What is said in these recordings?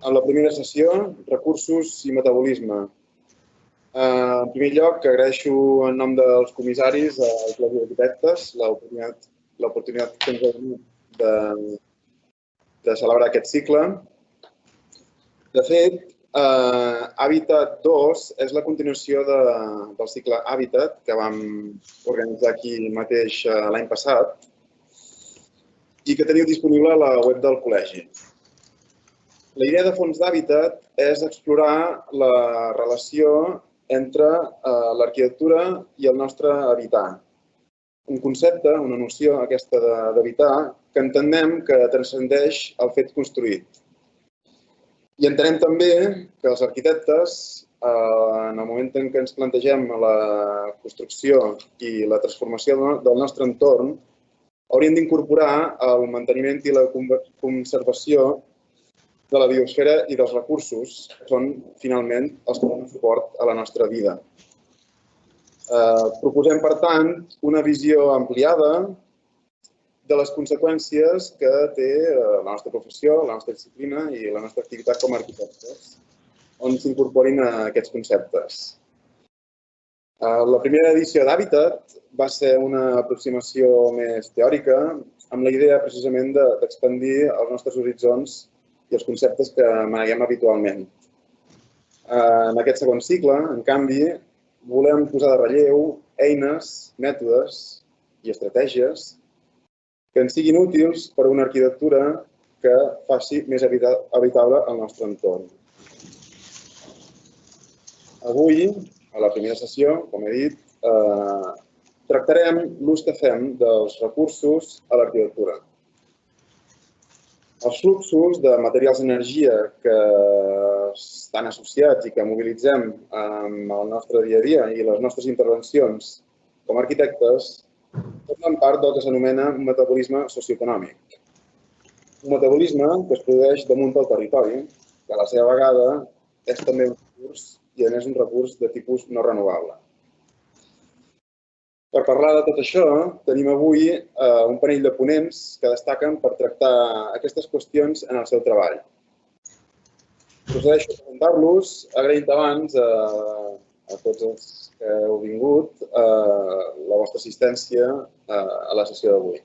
En la primera sessió, recursos i metabolisme. En primer lloc, agraeixo en nom dels comissaris al Col·legi d'Arquitectes l'oportunitat que ens ha donat de celebrar aquest cicle. De fet, Hàbitat 2 és la continuació del cicle Hàbitat que vam organitzar aquí mateix l'any passat i que teniu disponible a la web del col·legi. La idea de fons d'Hàbitat és explorar la relació entre l'arquitectura i el nostre habitar. Un concepte, una noció aquesta d'habitar, que entenem que transcendeix el fet construït. I entenem també que els arquitectes, en el moment en què ens plantegem la construcció i la transformació del nostre entorn, haurien d'incorporar el manteniment i la conservació de la biosfera i dels recursos, que són, finalment, els que donen suport a la nostra vida. Proposem, per tant, una visió ampliada de les conseqüències que té la nostra professió, la nostra disciplina i la nostra activitat com a arquitectes, on s'incorporin aquests conceptes. La primera edició d'Hàbitat va ser una aproximació més teòrica, amb la idea, precisament, d'expandir els nostres horitzons i els conceptes que maneguem habitualment. En aquest segon cicle, en canvi, volem posar de relleu eines, mètodes i estratègies que ens siguin útils per a una arquitectura que faci més habitable el nostre entorn. Avui, a la primera sessió, com he dit, tractarem l'ús que fem dels recursos a l'arquitectura. Els fluxos de materials d'energia que estan associats i que mobilitzem en el nostre dia a dia i les nostres intervencions com a arquitectes formen part del que s'anomena un metabolisme socioeconòmic. Un metabolisme que es produeix damunt del territori, que a la seva vegada és també un recurs i a més un recurs de tipus no renovable. Per parlar de tot això, tenim avui un parell de ponents que destaquen per tractar aquestes qüestions en el seu treball. Procedeixo a presentar-los, agraint abans a tots els que heu vingut la vostra assistència a la sessió d'avui.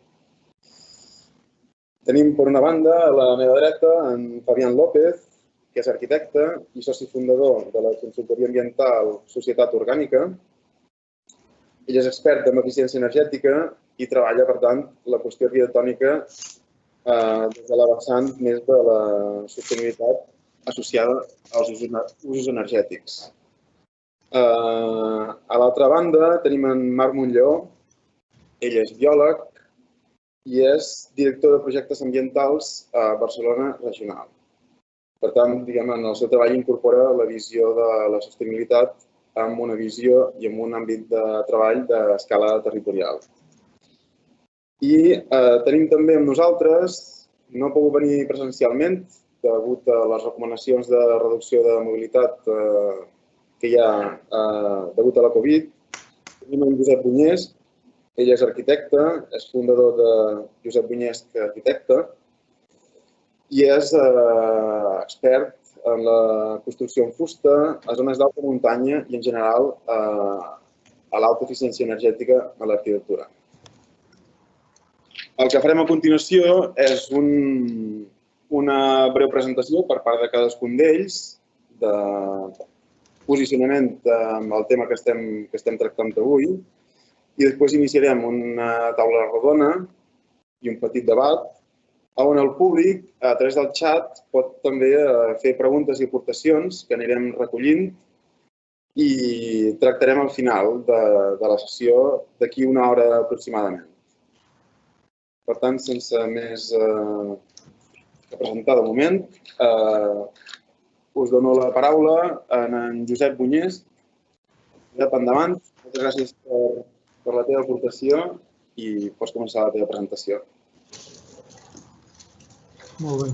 Tenim, per una banda, a la meva dreta, en Fabián López, que és arquitecte i soci fundador de la consultoria ambiental Societat Orgànica. Ell és expert en eficiència energètica i treballa, per tant, la qüestió arquitectònica des de la vessant més de la sostenibilitat associada als usos energètics. A l'altra banda tenim en Marc Montlló. Ell és biòleg i és director de projectes ambientals a Barcelona Regional. Per tant, en el seu treball incorpora la visió de la sostenibilitat amb una visió i amb un àmbit de treball d'escala territorial. I tenim també amb nosaltres, no ha pogut venir presencialment, degut a les recomanacions de reducció de mobilitat que hi ha degut a la Covid. Tenim en Josep Buñés, ell és arquitecte, és fundador de Josep Buñés Arquitecte i és expert en la construcció en fusta a zones d'alta muntanya i, en general, a l'alta eficiència energètica a l'arquitectura. El que farem a continuació és una breu presentació per part de cadascun d'ells de posicionament amb el tema que estem tractant avui i després iniciarem una taula rodona i un petit debat on el públic, a través del xat, pot també fer preguntes i aportacions que anirem recollint i tractarem al final de la sessió d'aquí una hora aproximadament. Per tant, sense més que presentar de moment, us dono la paraula a en Josep Buñés. Josep, endavant. Moltes gràcies per la teva aportació i pots començar la teva presentació. Molt bé.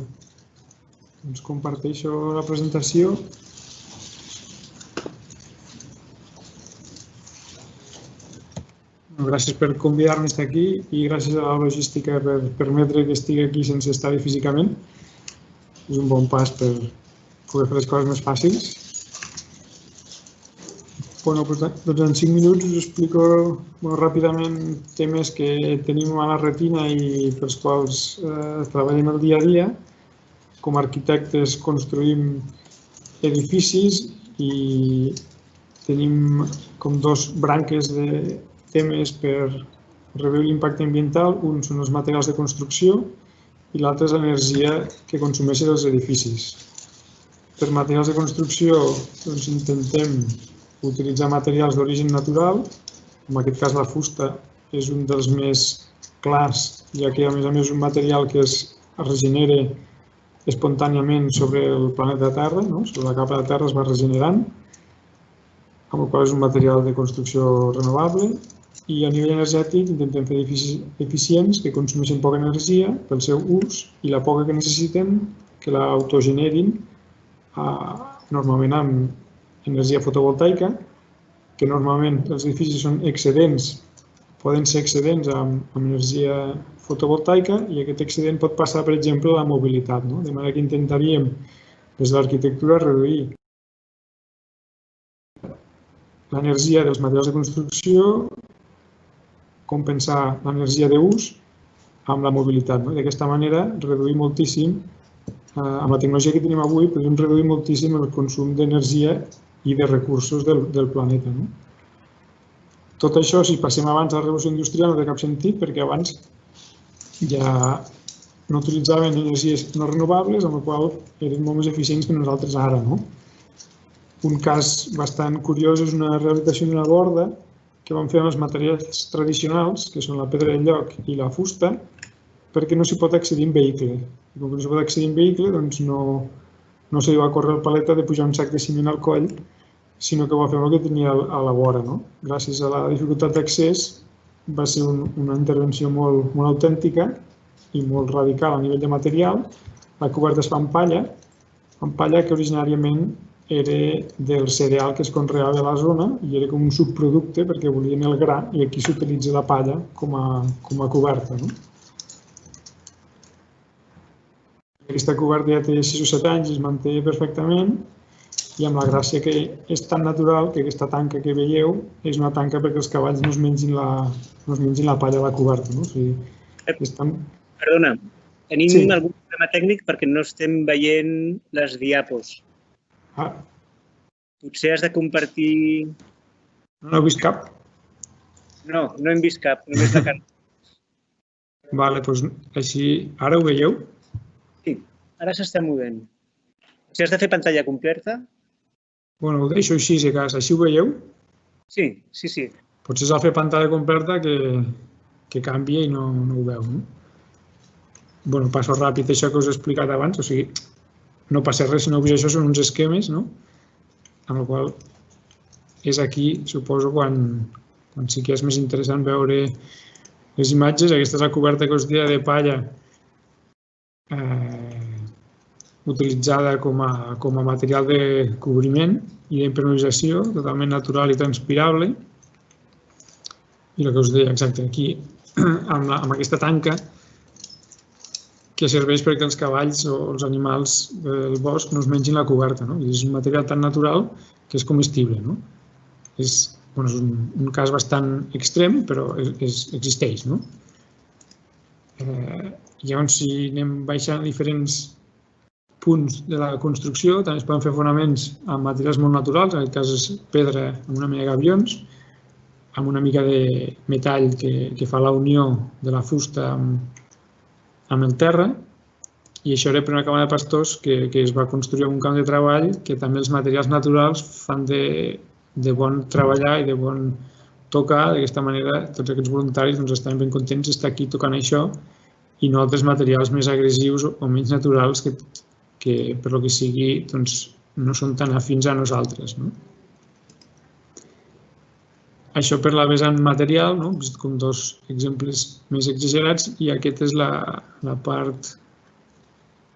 Doncs comparteixo la presentació. Gràcies per convidar-me a estar aquí i gràcies a la logística per permetre que estigui aquí sense estar-hi físicament. És un bon pas per poder fer les coses més fàcils. Doncs en 5 minuts us explico ràpidament temes que tenim a la retina i pels quals treballem el dia a dia. Com a arquitectes construïm edificis i tenim com dos branques de temes per reduir l'impacte ambiental. Un són els materials de construcció i l'altre és l'energia que consumeixen els edificis. Per materials de construcció intentem utilitzar materials d'origen natural. En aquest cas la fusta és un dels més clars, ja que a més és un material que es regenera espontàniament sobre el planeta Terra, sobre la capa de terra es va regenerant, amb el qual és un material de construcció renovable. I a nivell energètic intentem fer edificis eficients que consumeixen poca energia pel seu ús i la poca que necessiten que l'autogenerin normalment amb energia fotovoltaica, que normalment els edificis són excedents, poden ser excedents amb energia fotovoltaica i aquest excedent pot passar, per exemple, a la mobilitat. De manera que intentaríem, des de l'arquitectura, reduir l'energia dels materials de construcció, compensar l'energia d'ús amb la mobilitat. D'aquesta manera, reduir moltíssim, amb la tecnologia que tenim avui, podem reduir moltíssim el consum d'energia i de recursos del planeta. Tot això, si passem abans de la revolució industrial, no té cap sentit, perquè abans ja no utilitzaven energies no renovables, amb la qual eren molt més eficients que nosaltres ara. Un cas bastant curiós és una rehabilitació d'una borda que vam fer amb els materials tradicionals, que són la pedra de lloc i la fusta, perquè no s'hi pot accedir en vehicle. I com que no s'hi pot accedir en vehicle, doncs no se li va córrer el paleta de pujar un sac de ciment al coll, sinó que va fer el que tenia a la vora. Gràcies a la dificultat d'accés va ser una intervenció molt autèntica i molt radical a nivell de material. La coberta es fa amb palla que originàriament era del cereal que es conreava a la zona i era com un subproducte perquè volien el gra i aquí s'utilitza la palla com a coberta. Aquesta coberta ja té 6 o 7 anys i es manté perfectament i amb la gràcia que és tan natural que aquesta tanca que veieu és una tanca perquè els cavalls no es mengin la palla a la coberta. Perdona, tenim algun problema tècnic perquè no estem veient les diapos. Potser has de compartir... No heu vist cap? No, no hem vist cap, només la cara. Vale, doncs així... Ara ho veieu? Sí, ara s'està movent. Si has de fer pantalla completa... Bueno, ho deixo així, si cas. Així ho veieu? Sí. Potser s'ha de fer pantalla completa que canvia i no ho veu. Bueno, passo ràpid això que us he explicat abans, o sigui, no passa res si no heu vist això, són uns esquemes, amb el qual és aquí, suposo, quan sí que és més interessant veure les imatges. Aquesta és la coberta que us deia de palla utilitzada com a material de cobriment i d'impermeabilització, totalment natural i transpirable. I el que us deia exacte aquí, amb aquesta tanca que serveix perquè els cavalls o els animals del bosc no es mengin la coberta. És un material tan natural que és comestible. És un cas bastant extrem, però existeix. Llavors, si anem baixant a diferents punts de la construcció, també es poden fer fonaments amb materials molt naturals, en aquest cas és pedra amb una mena de gabions, amb una mica de metall que fa la unió de la fusta amb el terra, i això era per una cama de pastors que es va construir en un camp de treball que també els materials naturals fan de bon treballar i de bon tocar. D'aquesta manera, tots aquests voluntaris estan ben contents d'estar aquí tocant això i no altres materials més agressius o menys naturals que per lo que sigui no són tan afins a nosaltres. Això per la vessant material, com dos exemples més exagerats, i aquesta és la part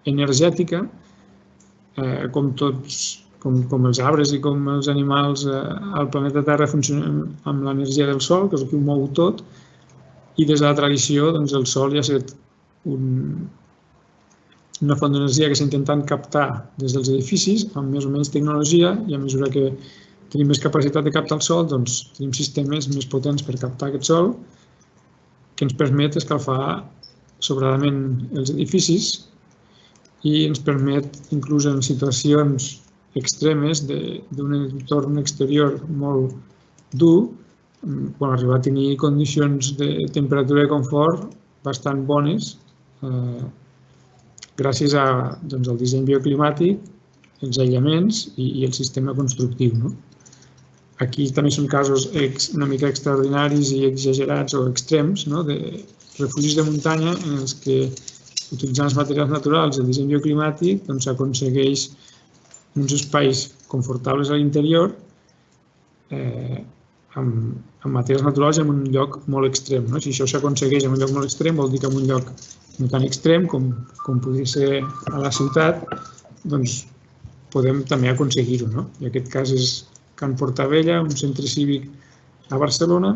energètica. Com els arbres i com els animals al planeta Terra funcionen amb l'energia del sol, que és el que ho mou tot, i des de la tradició el sol ja ha estat una font d'energia que s'ha intentat captar des dels edificis amb més o menys tecnologia, i a mesura que tenim més capacitat de captar el sol, doncs tenim sistemes més potents per captar aquest sol, que ens permet escalfar sobradament els edificis i ens permet, inclús en situacions extremes d'un entorn exterior molt dur, arribar a tenir condicions de temperatura i confort bastant bones gràcies al disseny bioclimàtic, els aïllaments i el sistema constructiu. Aquí també són casos una mica extraordinaris i exagerats o extrems, de refugis de muntanya en els que, utilitzant els materials naturals i el disseny bioclimàtic, s'aconsegueix uns espais confortables a l'interior amb materials naturals en un lloc molt extrem. Si això s'aconsegueix en un lloc molt extrem, vol dir que en un lloc no tan extrem com podria ser a la ciutat, doncs podem també aconseguir-ho. I aquest cas és Can Portabella, un centre cívic a Barcelona,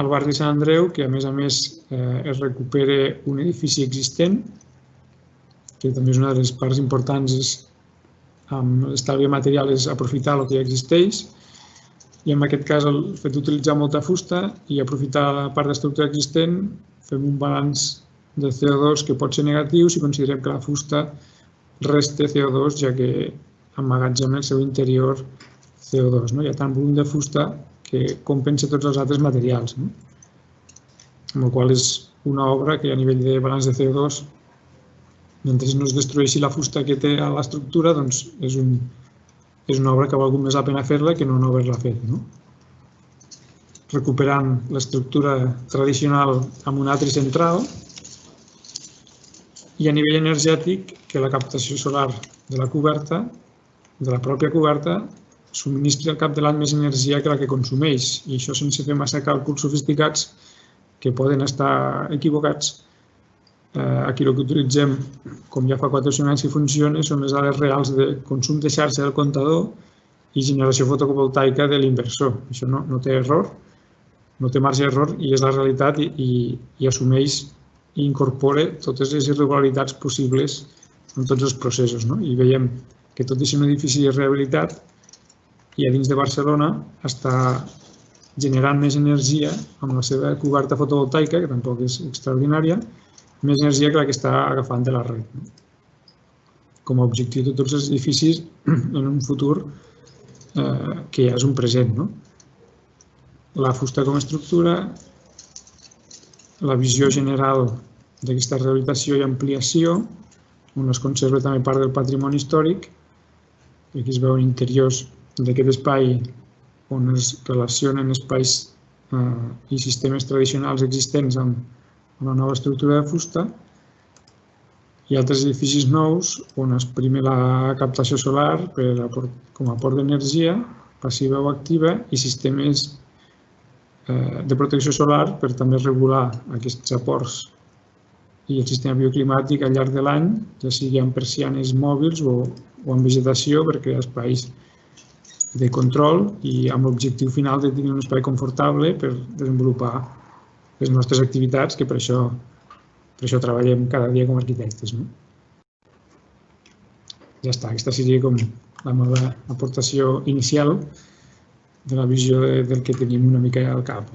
al barri de Sant Andreu, que a més es recupera un edifici existent, que també és una de les parts importants amb l'estalvi material, és aprofitar el que ja existeix, i en aquest cas el fet d'utilitzar molta fusta i aprofitar la part d'estructura existent, fem un balanç de CO2 que pot ser negatiu si considerem que la fusta resta CO2, ja que emmagatzema en el seu interior CO2. Hi ha tant volum de fusta que compensa tots els altres materials. Amb la qual és una obra que a nivell de balanç de CO2, mentre no es destrueixi la fusta que té a l'estructura, doncs és una obra que val més la pena fer-la que no haver-la fet. Recuperant l'estructura tradicional amb un atri central i a nivell energètic que la captació solar de la coberta, de la pròpia coberta, subministri al cap de l'any més energia que la que consumeix, i això sense fer massa càlculs sofisticats que poden estar equivocats. Aquí el que utilitzem, com ja fa 4 o 5 anys que funciona, són les dades reals de consum de xarxa del comptador i generació fotovoltaica de l'inversor. Això no té error, no té marge d'error, i és la realitat i assumeix i incorpora totes les irregularitats possibles en tots els processos. I veiem que tot i ser un edifici de rehabilitat, i a dins de Barcelona està generant més energia amb la seva coberta fotovoltaica, que tampoc és extraordinària, més energia que la que està agafant de la red. Com a objectiu de tots els edificis en un futur que ja és un present. La fusta com a estructura, la visió general d'aquesta rehabilitació i ampliació, on es conserva també part del patrimoni històric, i aquí es veuen interiors d'aquest espai on es relacionen espais i sistemes tradicionals existents amb la nova estructura de fusta, i altres edificis nous on es prime la captació solar com a aport d'energia, passiva o activa, i sistemes de protecció solar per també regular aquests aports i el sistema bioclimàtic al llarg de l'any, ja sigui amb persianes mòbils o amb vegetació, per crear espais de control i amb l'objectiu final de tenir un espai confortable per desenvolupar les nostres activitats, que per això treballem cada dia com a arquitectes. Ja està, aquesta seria com la meva aportació inicial de la visió del que tenim una mica al cap.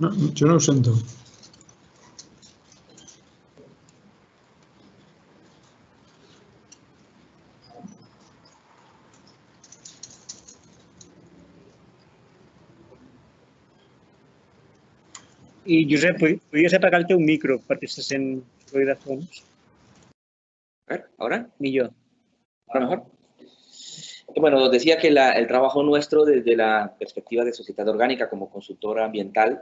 No, jo no ho sento. I, Josep, podries apagar el teu micro perquè se sent soroll de fons? A ver, ¿ahora? Millor. ¿Ahora mejor? Bueno, decía que el trabajo nuestro desde la perspectiva de Sociedad Orgánica como consultora ambiental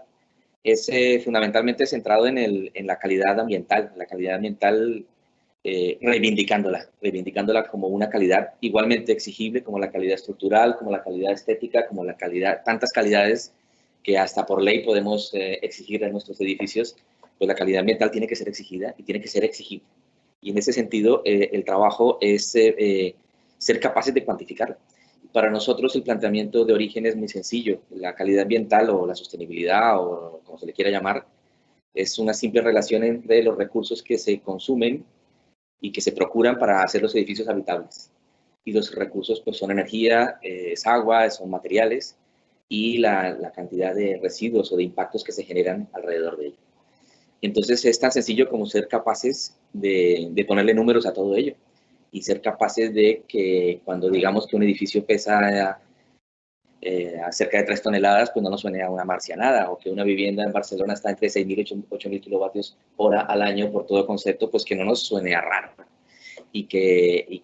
es fundamentalmente centrado en la calidad ambiental. La calidad ambiental reivindicándola como una calidad igualmente exigible como la calidad estructural, como la calidad estética, como la calidad, tantas calidades que hasta por ley podemos exigir en nuestros edificios, pues la calidad ambiental tiene que ser exigida y tiene que ser exigible. Y en ese sentido, el trabajo es ser capaces de cuantificarla. Para nosotros el planteamiento de origen es muy sencillo. La calidad ambiental o la sostenibilidad o como se le quiera llamar, es una simple relación entre los recursos que se consumen y que se procuran para hacer los edificios habitables. Y los recursos pues, son energía, es agua, son materiales y la cantidad de residuos o de impactos que se generan alrededor de ello. Entonces es tan sencillo como ser capaces de ponerle números a todo ello y ser capaces de que cuando digamos que un edificio pesa cerca de 3 toneladas, pues no nos suene a una marcianada, o que una vivienda en Barcelona está entre 6.000 y 8.000 kilovatios hora al año por todo concepto, pues que no nos suene a raro. Y que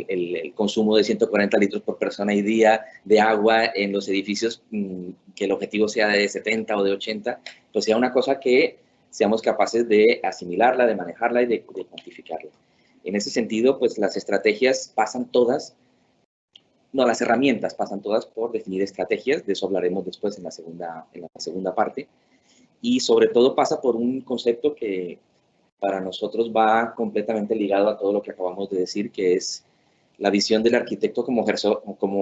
el consumo de 140 litros por persona y día de agua en los edificios, que el objetivo sea de 70 o de 80, pues sea una cosa que seamos capaces de asimilarla, de manejarla y de cuantificarla. En ese sentido, pues las estrategias pasan todas, no, las herramientas pasan todas por definir estrategias, de eso hablaremos después en la segunda parte, y sobre todo pasa por un concepto que para nosotros va completamente ligado a todo lo que acabamos de decir, que es la visión del arquitecto como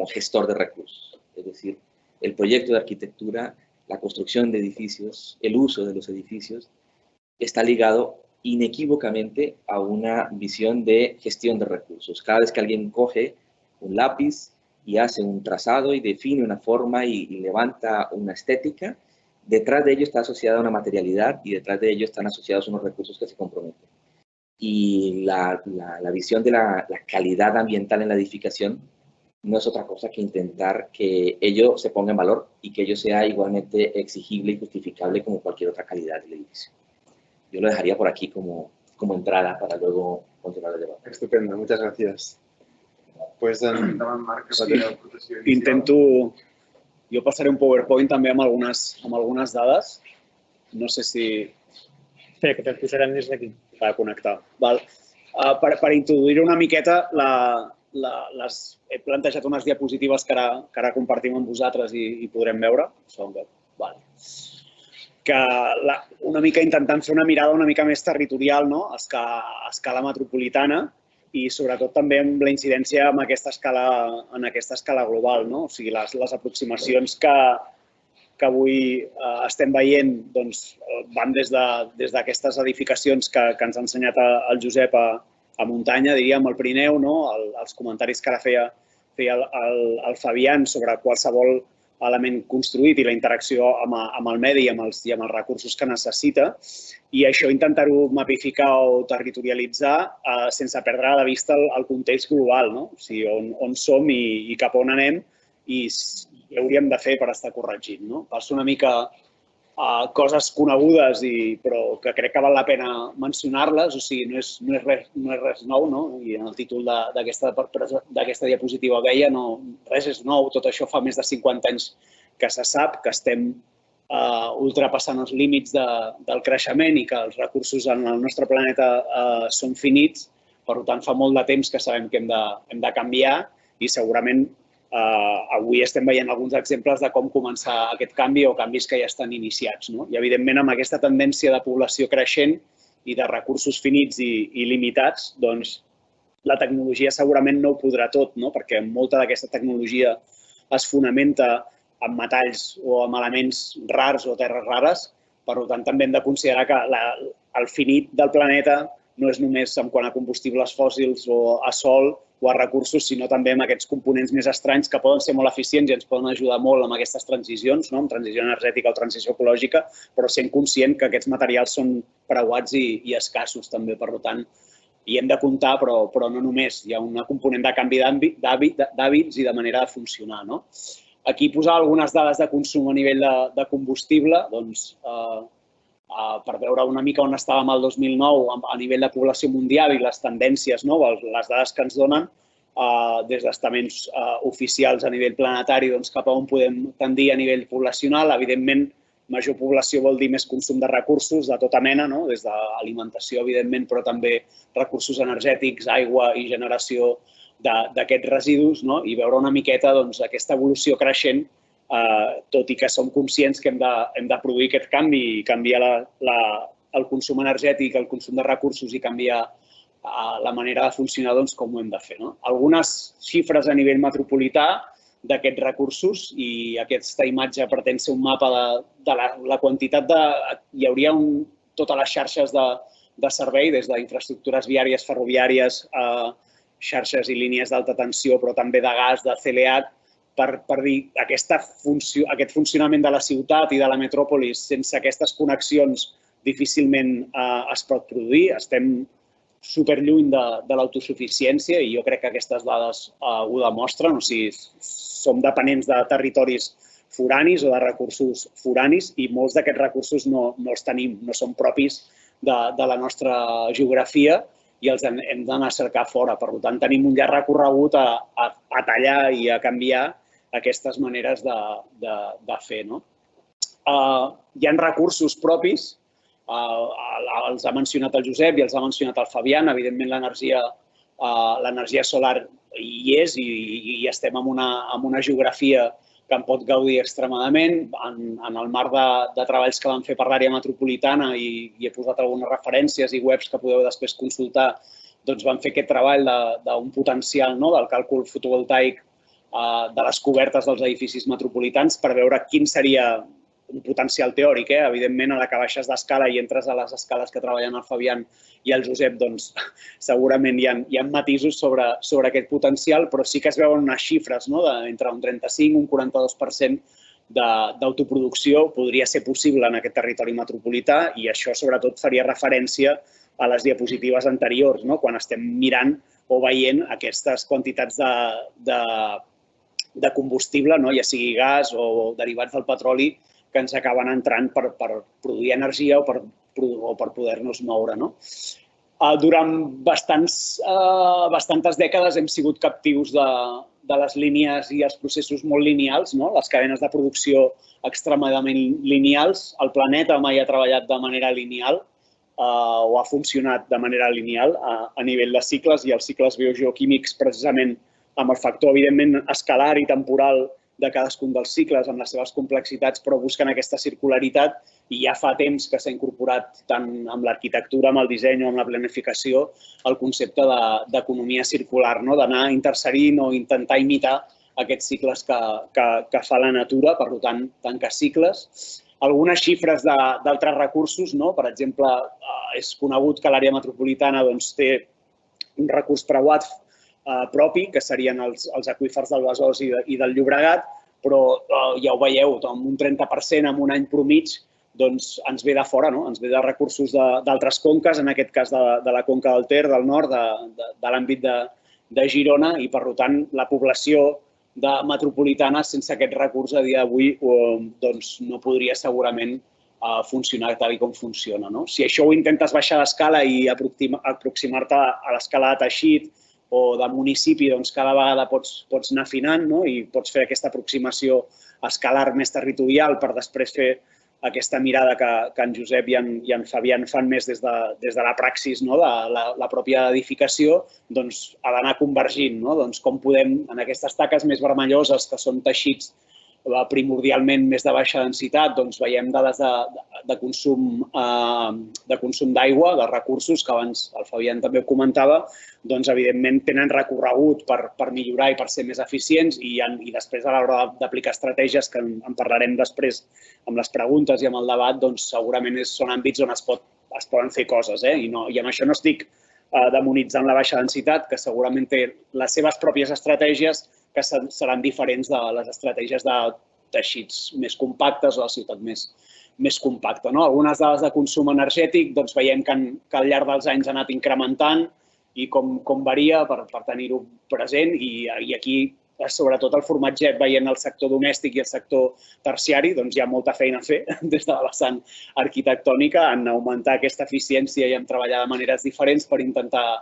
gestor de recursos. Es decir, el proyecto de arquitectura, la construcción de edificios, el uso de los edificios, está ligado inequívocamente a una visión de gestión de recursos. Cada vez que alguien coge un lápiz y hace un trazado y define una forma y levanta una estética, detrás de ello está asociada una materialidad y detrás de ello están asociados unos recursos que se comprometen. Y la visión de la calidad ambiental en la edificación no es otra cosa que intentar que ello se ponga en valor y que ello sea igualmente exigible y justificable como cualquier otra calidad del edificio. Yo lo dejaría por aquí como entrada para luego continuar el debate. Estupendo, muchas gracias. Pues endavant, Marc. Jo passaré un PowerPoint també amb algunes dades. No sé si... Espera, que te'l posarem des d'aquí. Per connectar. Per introduir una miqueta, he plantejat unes diapositives que ara compartim amb vosaltres i podrem veure. Que una mica intentant fer una mirada una mica més territorial, a escala metropolitana, i sobretot també amb la incidència en aquesta escala global. O sigui, les aproximacions que avui estem veient van des d'aquestes edificacions que ens ha ensenyat el Josep a muntanya, diríem, al Pirineu, els comentaris que ara feia el Fabián sobre qualsevol element construït i la interacció amb el medi i amb els recursos que necessita, i això intentar-ho mapificar o territorialitzar sense perdre de vista el context global, o sigui, on som i cap on anem i què hauríem de fer per estar corregint. Passo una mica coses conegudes, però que crec que val la pena mencionar-les, o sigui, no és res nou, i en el títol d'aquesta diapositiva veia, res és nou, tot això fa més de 50 anys que se sap, que estem ultrapassant els límits del creixement i que els recursos en el nostre planeta són finits, per tant fa molt de temps que sabem que hem de canviar i segurament avui estem veient alguns exemples de com començar aquest canvi o canvis que ja estan iniciats. I, evidentment, amb aquesta tendència de població creixent i de recursos finits i limitats, doncs la tecnologia segurament no ho podrà tot, perquè molta d'aquesta tecnologia es fonamenta en metalls o en elements rars o terres rares. Per tant, també hem de considerar que el finit del planeta no és només en quant a combustibles fòssils o a sol o a recursos, sinó també amb aquests components més estranys que poden ser molt eficients i ens poden ajudar molt amb aquestes transicions, amb transició energètica o transició ecològica, però sent conscient que aquests materials són preuats i escassos també. Per tant, hi hem de comptar, però no només. Hi ha un component de canvi d'hàbits i de manera de funcionar. Aquí posava algunes dades de consum a nivell de combustible, per veure una mica on estàvem el 2009 a nivell de població mundial i les tendències, les dades que ens donen des d'estaments oficials a nivell planetari cap a on podem tendir a nivell poblacional. Evidentment, major població vol dir més consum de recursos de tota mena, des d'alimentació, evidentment, però també recursos energètics, aigua i generació d'aquests residus, i veure una miqueta aquesta evolució creixent, tot i que som conscients que hem de produir aquest canvi i canviar el consum energètic, el consum de recursos i canviar la manera de funcionar, com ho hem de fer. Algunes xifres a nivell metropolità d'aquests recursos, i aquesta imatge pretén ser un mapa de la quantitat de... Hi hauria totes les xarxes de servei, des d'infraestructures viàries, ferroviàries, xarxes i línies d'alta tensió, però també de gas, de CLH, per dir aquest funcionament de la ciutat i de la metròpolis, sense aquestes connexions difícilment es pot produir. Estem superlluny de l'autosuficiència i jo crec que aquestes dades ho demostren. O sigui, som dependents de territoris foranis o de recursos foranis i molts d'aquests recursos no els tenim, no són propis de la nostra geografia i els hem d'anar a cercar fora. Per tant, tenim un llarg recorregut a tallar i a canviar aquestes maneres de fer. Hi ha recursos propis, els ha mencionat el Josep i els ha mencionat el Fabián. Evidentment, l'energia solar hi és i estem en una geografia que en pot gaudir extremadament. En el marc de treballs que vam fer per l'àrea metropolitana, i he posat algunes referències i webs que podeu després consultar, doncs vam fer aquest treball d'un potencial del càlcul fotovoltaic de les cobertes dels edificis metropolitans per veure quin seria un potencial teòric. Evidentment, a la que baixes d'escala i entres a les escales que treballen el Fabián i el Josep, doncs segurament hi ha matisos sobre aquest potencial, però sí que es veuen unes xifres entre un 35 i un 42% d'autoproducció podria ser possible en aquest territori metropolità, i això sobretot faria referència a les diapositives anteriors, quan estem mirant o veient aquestes quantitats de combustible, ja sigui gas o derivats del petroli, que ens acaben entrant per produir energia o per poder-nos moure. Durant bastantes dècades hem sigut captius de les línies i els processos molt lineals, les cadenes de producció extremadament lineals. El planeta mai ha treballat de manera lineal o ha funcionat de manera lineal a nivell de cicles, i els cicles biogeoquímics, precisament amb el factor, evidentment, escalar i temporal de cadascun dels cicles amb les seves complexitats, però busquen aquesta circularitat, i ja fa temps que s'ha incorporat tant amb l'arquitectura, amb el disseny o amb la planificació el concepte d'economia circular, d'anar interserint o intentar imitar aquests cicles que fa la natura, per tant, tancar cicles. Algunes xifres d'altres recursos, per exemple, és conegut que l'àrea metropolitana té un recurs preuat propi, que serien els aqüífers del Besòs i del Llobregat, però ja ho veieu, amb un 30% en un any promig, doncs ens ve de fora, ens ve de recursos d'altres conques, en aquest cas de la conca del Ter, del nord, de l'àmbit de Girona, i per tant la població metropolitana sense aquest recurs a dia d'avui no podria segurament funcionar tal com funciona. Si això ho intentes baixar d'escala i aproximar-te a l'escala de teixit o de municipi, doncs cada vegada pots anar afinant i pots fer aquesta aproximació escalar més territorial per després fer aquesta mirada que en Josep i en Fabián fan més des de la praxis de la pròpia edificació, doncs ha d'anar convergint. Com podem, en aquestes taques més vermelloses, que són teixits primordialment més de baixa densitat, doncs veiem dades de consum d'aigua, de recursos, que abans el Fabián també ho comentava, doncs evidentment tenen recorregut per millorar i per ser més eficients, i després a l'hora d'aplicar estratègies, que en parlarem després amb les preguntes i amb el debat, doncs segurament són àmbits on es poden fer coses. I amb això no estic demonitzant la baixa densitat, que segurament té les seves pròpies estratègies que seran diferents de les estratègies de teixits més compactes o de ciutat més compacta. Algunes dades de consum energètic veiem que al llarg dels anys ha anat incrementant i com varia per tenir-ho present, i aquí, sobretot el format JET, veient el sector domèstic i el sector terciari, hi ha molta feina a fer des de la vessant arquitectònica en augmentar aquesta eficiència i en treballar de maneres diferents per intentar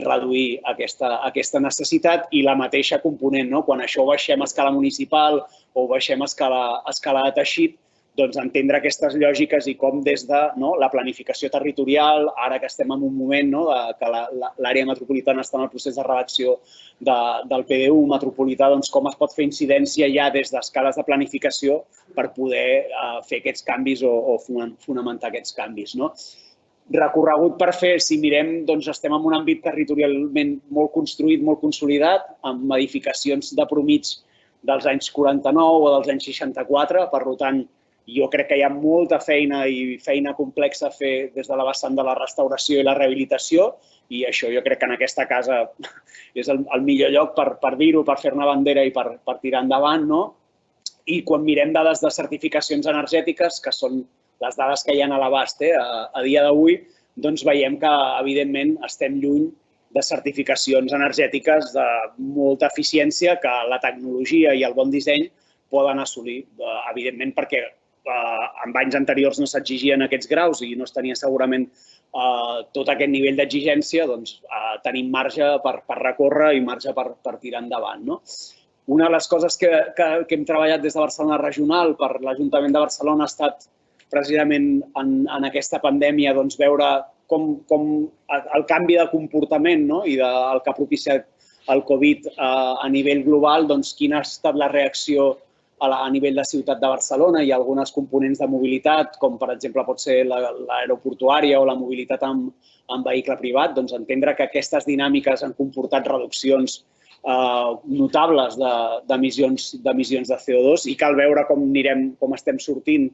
reduir aquesta necessitat, i la mateixa component. Quan això ho baixem a escala municipal o ho baixem a escala de teixit, doncs, entendre aquestes lògiques i com des de la planificació territorial, ara que estem en un moment que l'àrea metropolitana està en el procés de redacció del PDU metropolità, doncs com es pot fer incidència ja des d'escales de planificació per poder fer aquests canvis o fonamentar aquests canvis. Recorregut per fer, si mirem, doncs estem en un àmbit territorialment molt construït, molt consolidat, amb edificacions de promig dels anys 49 o dels anys 64, per tant, jo crec que hi ha molta feina i feina complexa a fer des de la vessant de la restauració i la rehabilitació i això jo crec que en aquesta casa és el millor lloc per dir-ho, per fer-ne bandera i per tirar endavant. I quan mirem dades de certificacions energètiques, que són les dades que hi ha a l'abast a dia d'avui, doncs veiem que, evidentment, estem lluny de certificacions energètiques de molta eficiència que la tecnologia i el bon disseny poden assolir, evidentment, perquè en anys anteriors no s'exigien aquests graus i no es tenia segurament tot aquest nivell d'exigència, doncs tenim marge per recórrer i marge per tirar endavant. Una de les coses que hem treballat des de Barcelona Regional per l'Ajuntament de Barcelona ha estat precisament en aquesta pandèmia veure com el canvi de comportament i el que ha propiciat el Covid a nivell global, quina ha estat la reacció a nivell de ciutat de Barcelona i algunes components de mobilitat, com per exemple pot ser l'aeroportuària o la mobilitat en vehicle privat, doncs entendre que aquestes dinàmiques han comportat reduccions notables d'emissions de CO2 i cal veure com estem sortint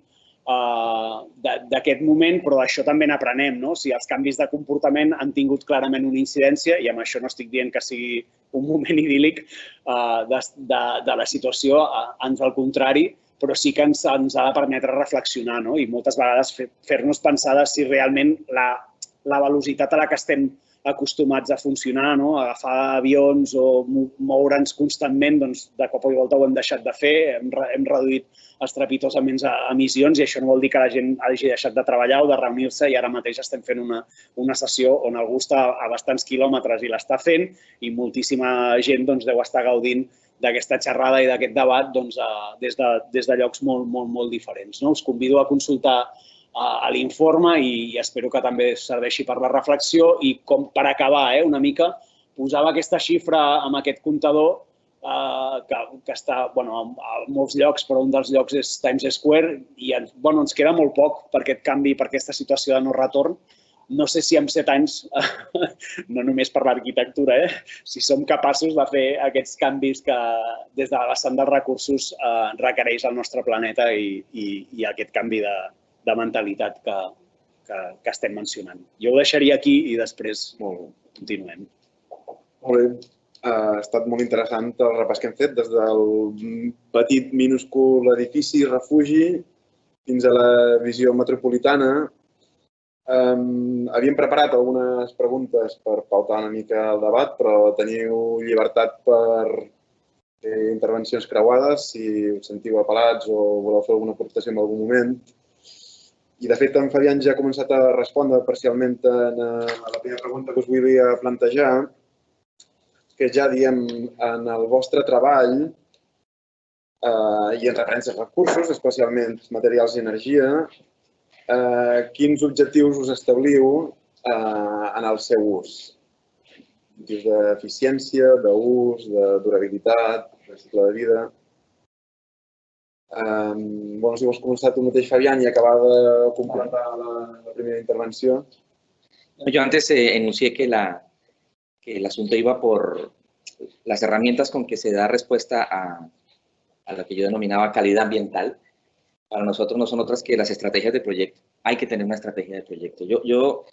d'aquest moment, però d'això també n'aprenem. Si els canvis de comportament han tingut clarament una incidència, i amb això no estic dient que sigui un moment idíl·lic de la situació, ans al contrari, però sí que ens ha de permetre reflexionar i moltes vegades fer-nos pensar si realment la velocitat a la que estem acostumats a funcionar, agafar avions o moure'ns constantment, doncs de cop i volta ho hem deixat de fer, hem reduït estrepitosament emissions i això no vol dir que la gent hagi deixat de treballar o de reunir-se i ara mateix estem fent una sessió on algú està a bastants quilòmetres i l'està fent i moltíssima gent deu estar gaudint d'aquesta xerrada i d'aquest debat des de llocs molt diferents. Us convido a consultar l'informe i espero que també serveixi per la reflexió i com per acabar una mica posava aquesta xifra amb aquest comptador que està a molts llocs, però un dels llocs és Times Square i ens queda molt poc per aquest canvi, per aquesta situació de no retorn. No sé si en 7 anys, no només per l'arquitectura, si som capaços de fer aquests canvis que des de la vessant dels recursos requereix el nostre planeta i aquest canvi de mentalitat que estem mencionant. Jo ho deixaria aquí i després continuem. Molt bé. Ha estat molt interessant el repàs que hem fet, des del petit, minúscul edifici, refugi, fins a la visió metropolitana. Havíem preparat algunes preguntes per pautar una mica el debat, però teniu llibertat per fer intervencions creuades, si us sentiu apel·lats o voleu fer alguna aportació en algun moment. I, de fet, en Fabián ja ha començat a respondre parcialment a la primera pregunta que us volia plantejar, que ja diem en el vostre treball i en referència als recursos, especialment materials i energia, quins objectius us establim en el seu ús? Objectius d'eficiència, d'ús, de durabilitat, de cicle de vida. Si vols començar tu mateix, Fabián, i acabar de completar la primera intervenció. Yo antes enuncié que el asunto iba por las herramientas con que se da respuesta a lo que yo denominaba calidad ambiental. Para nosotros no son otras que las estrategias de proyecto. Hay que tener una estrategia de proyecto. Yo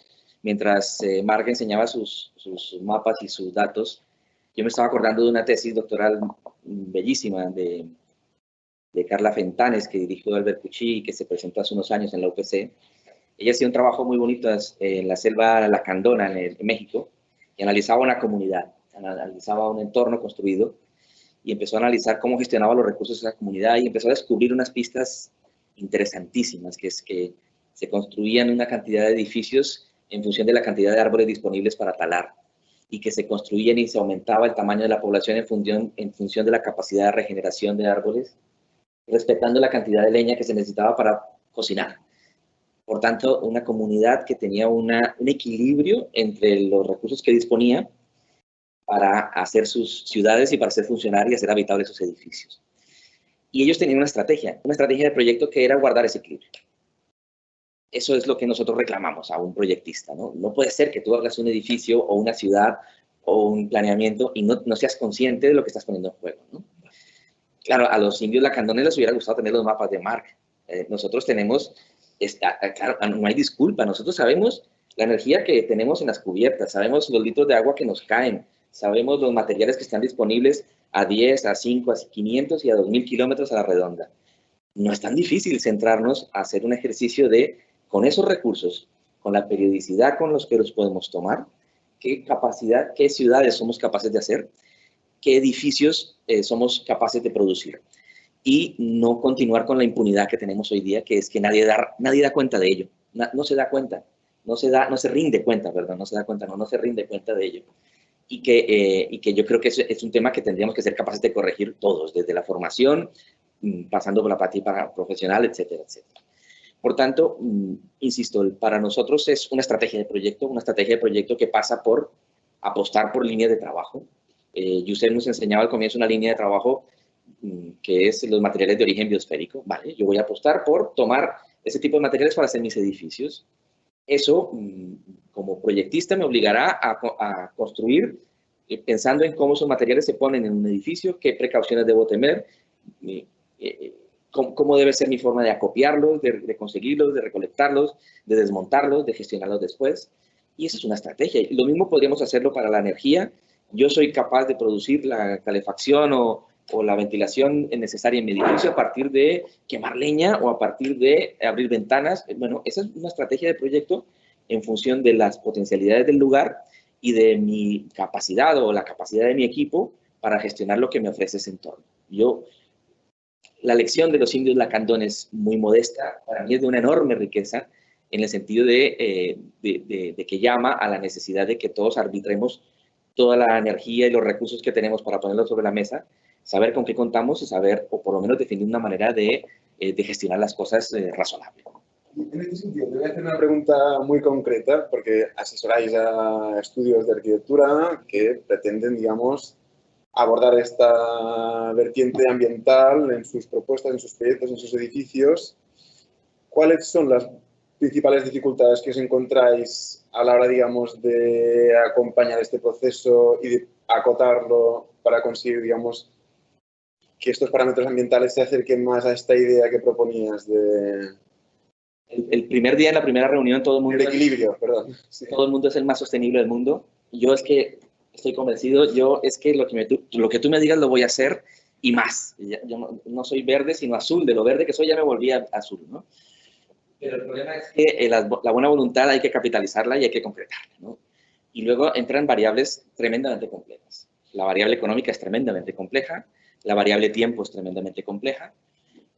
mientras Marga enseñaba sus mapas y sus datos, yo me estaba acordando de una tesis doctoral bellísima de Carla Fentanes, que dirigió Albert Pucci y que se presentó hace unos años en la UPC. Ella hacía un trabajo muy bonito en la selva Lacandona, en México, y analizaba una comunidad, analizaba un entorno construido y empezó a analizar cómo gestionaba los recursos de esa comunidad y empezó a descubrir unas pistas interesantísimas, que es que se construían una cantidad de edificios en función de la cantidad de árboles disponibles para talar y que se construían y se aumentaba el tamaño de la población en función de la capacidad de regeneración de árboles respetando la cantidad de leña que se necesitaba para cocinar. Por tanto, una comunidad que tenía un equilibrio entre los recursos que disponía para hacer sus ciudades y para hacer funcionar y hacer habitables sus edificios. Y ellos tenían una estrategia de proyecto que era guardar ese equilibrio. Eso es lo que nosotros reclamamos a un proyectista, ¿no? No puede ser que tú hagas un edificio o una ciudad o un planeamiento y no seas consciente de lo que estás poniendo en juego, ¿no? Claro, a los indios lacandones les hubiera gustado tener los mapas de Marc. Nosotros tenemos, claro, no hay disculpa, nosotros sabemos la energía que tenemos en las cubiertas, sabemos los litros de agua que nos caen, sabemos los materiales que están disponibles a 10, a 5, a 500 y a 2000 kilómetros a la redonda. No es tan difícil centrarnos a hacer un ejercicio de, con esos recursos, con la periodicidad con los que los podemos tomar, qué capacidad, qué ciudades somos capaces de hacer, qué edificios somos capaces de producir. Y no continuar con la impunidad que tenemos hoy día, que es que nadie da cuenta de ello. No se da cuenta, no se rinde cuenta de ello. Y que yo creo que es un tema que tendríamos que ser capaces de corregir todos, desde la formación, pasando por la parte profesional, etcétera, etcétera. Por tanto, insisto, para nosotros es una estrategia de proyecto que pasa por apostar por líneas de trabajo. Yusef nos enseñaba al comienzo una línea de trabajo que es los materiales de origen biosférico. Vale, yo voy a apostar por tomar ese tipo de materiales para hacer mis edificios. Eso, como proyectista, me obligará a construir pensando en cómo esos materiales se ponen en un edificio, qué precauciones debo tener, cómo debe ser mi forma de acopiarlos, de conseguirlos, de recolectarlos, de desmontarlos, de gestionarlos después. Y esa es una estrategia. Lo mismo podríamos hacerlo para la energía. Yo soy capaz de producir la calefacción o la ventilación necesaria en mi edificio a partir de quemar leña o a partir de abrir ventanas. Bueno, esa es una estrategia de proyecto en función de las potencialidades del lugar y de mi capacidad o la capacidad de mi equipo para gestionar lo que me ofrece ese entorno. La lección de los indios lacandones, muy modesta, para mí es de una enorme riqueza en el sentido de que llama a la necesidad de que todos arbitremos toda la energía y los recursos que tenemos para ponerlos sobre la mesa, saber con qué contamos y saber, o por lo menos definir una manera de gestionar las cosas razonable. En este sentido, te voy a hacer una pregunta muy concreta, porque asesoráis a estudios de arquitectura que pretenden, digamos, abordar esta vertiente ambiental en sus propuestas, en sus proyectos, en sus edificios. ¿Cuáles son las principales dificultades que os encontráis a la hora, digamos, de acompañar este proceso y de acotarlo para conseguir, digamos, que estos parámetros ambientales se acerquen más a esta idea que proponías de... El primer día, en la primera reunión, todo el mundo... El equilibrio, perdón. Sí. Todo el mundo es el más sostenible del mundo. Yo es que estoy convencido, es que lo que tú me digas lo voy a hacer y más. Yo no soy verde, sino azul. De lo verde que soy ya me volví azul, ¿no? Pero el problema es que la buena voluntad hay que capitalizarla y hay que concretarla, ¿no? Y luego entran variables tremendamente complejas. La variable económica es tremendamente compleja, la variable tiempo es tremendamente compleja,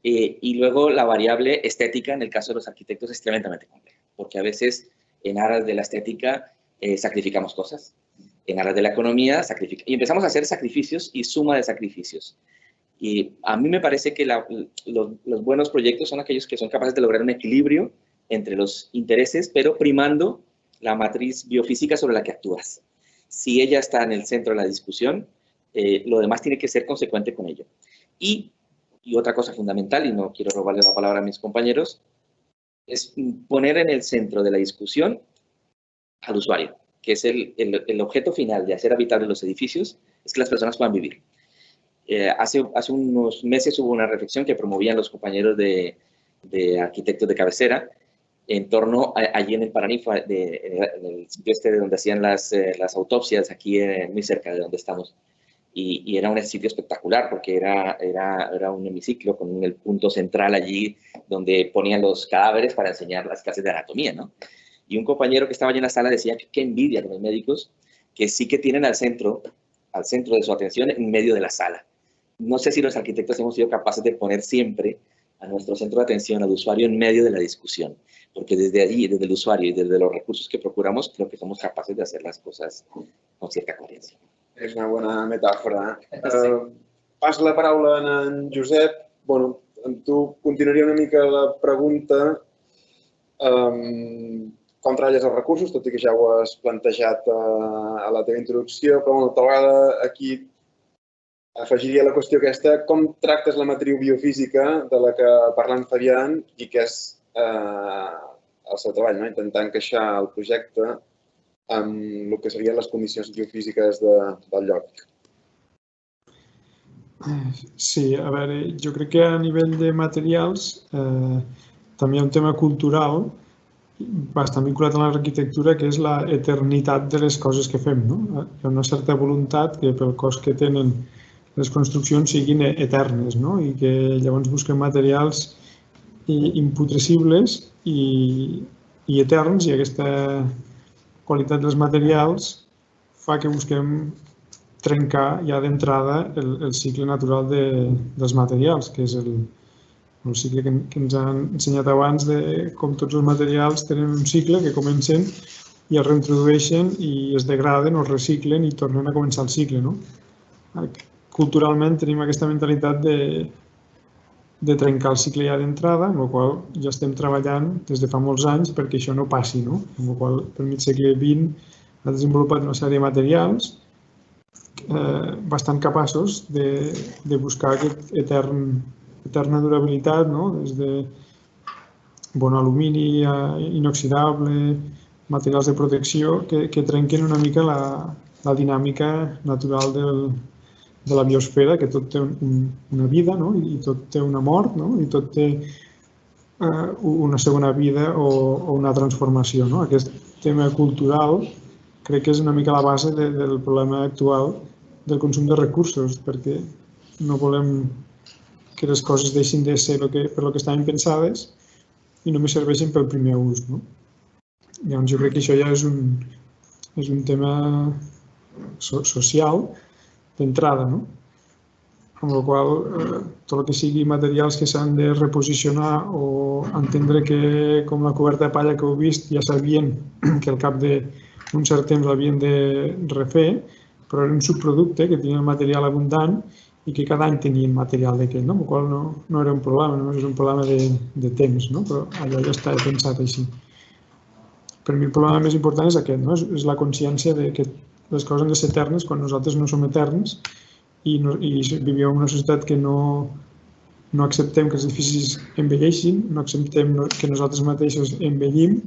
y luego la variable estética, en el caso de los arquitectos, es tremendamente compleja, porque a veces en aras de la estética sacrificamos cosas, en aras de la economía y empezamos a hacer sacrificios y suma de sacrificios. Y a mí me parece que los buenos proyectos son aquellos que son capaces de lograr un equilibrio entre los intereses, pero primando la matriz biofísica sobre la que actúas. Si ella está en el centro de la discusión, lo demás tiene que ser consecuente con ello. Y otra cosa fundamental, y no quiero robarle la palabra a mis compañeros, es poner en el centro de la discusión al usuario, que es el objeto final de hacer habitables los edificios, es que las personas puedan vivir. Hace unos meses hubo una reflexión que promovían los compañeros de arquitectos de cabecera en torno allí en el Paraninfo, en el sitio este de donde hacían las autopsias, aquí muy cerca de donde estamos. Y era un sitio espectacular porque era un hemiciclo con el punto central allí donde ponían los cadáveres para enseñar las clases de anatomía, ¿no? Y un compañero que estaba allí en la sala decía que qué envidia con los médicos que sí que tienen al centro de su atención en medio de la sala. No sé si los arquitectos hemos sido capaces de poner siempre a nuestro centro de atención, al usuario, en medio de la discusión, porque desde allí, desde el usuario y desde los recursos que procuramos, creo que somos capaces de hacer las cosas con cierta coherencia. És una bona metàfora. Passo la paraula a en Josep. Bueno, amb tu continuaria una mica la pregunta com treballes els recursos, tot i que ja ho has plantejat a la teva introducció, però tal vegada aquí afegiria la qüestió aquesta, com tractes la matriu biofísica de la que parla en Fabián i que és el seu treball, intentar encaixar el projecte amb el que serien les condicions biofísiques del lloc. Sí, a veure, jo crec que a nivell de materials també hi ha un tema cultural bastant vinculat a l'arquitectura, que és la eternitat de les coses que fem. Hi ha una certa voluntat que pel cost que tenen les construccions siguin eternes i que llavors busquem materials imputrescibles i eterns, i aquesta qualitat dels materials fa que busquem trencar ja d'entrada el cicle natural dels materials, que és el cicle que ens han ensenyat abans de com tots els materials tenen un cicle que comencen i es reintrodueixen i es degraden o es reciclen i tornen a començar el cicle. Culturalment tenim aquesta mentalitat de trencar el cicle ja d'entrada, amb la qual ja estem treballant des de fa molts anys perquè això no passi. Amb la qual per mig segle XX ha desenvolupat una sèrie de materials bastant capaços de buscar aquest eterna durabilitat, des de alumini inoxidable, materials de protecció que trenquen una mica la dinàmica natural de la biosfera, que tot té una vida i tot té una mort i tot té una segona vida o una transformació. Aquest tema cultural crec que és una mica la base del problema actual del consum de recursos, perquè no volem que les coses deixin de ser per lo que estaven pensades i només serveixin pel primer ús. Llavors jo crec que això ja és un tema social d'entrada, amb la qual tot el que sigui materials que s'han de reposicionar o entendre que, com la coberta de palla que heu vist, ja sabien que al cap d'un cert temps l'havien de refer, però era un subproducte que tenia el material abundant i que cada any tenien material d'aquest, amb la qual no era un problema, només era un problema de temps, però allò ja està pensat així. Per mi el problema més important és aquest, és la consciència que les coses han de ser eternes quan nosaltres no som eterns i vivim en una societat que no acceptem que els edificis envelleixin, no acceptem que nosaltres mateixos envellim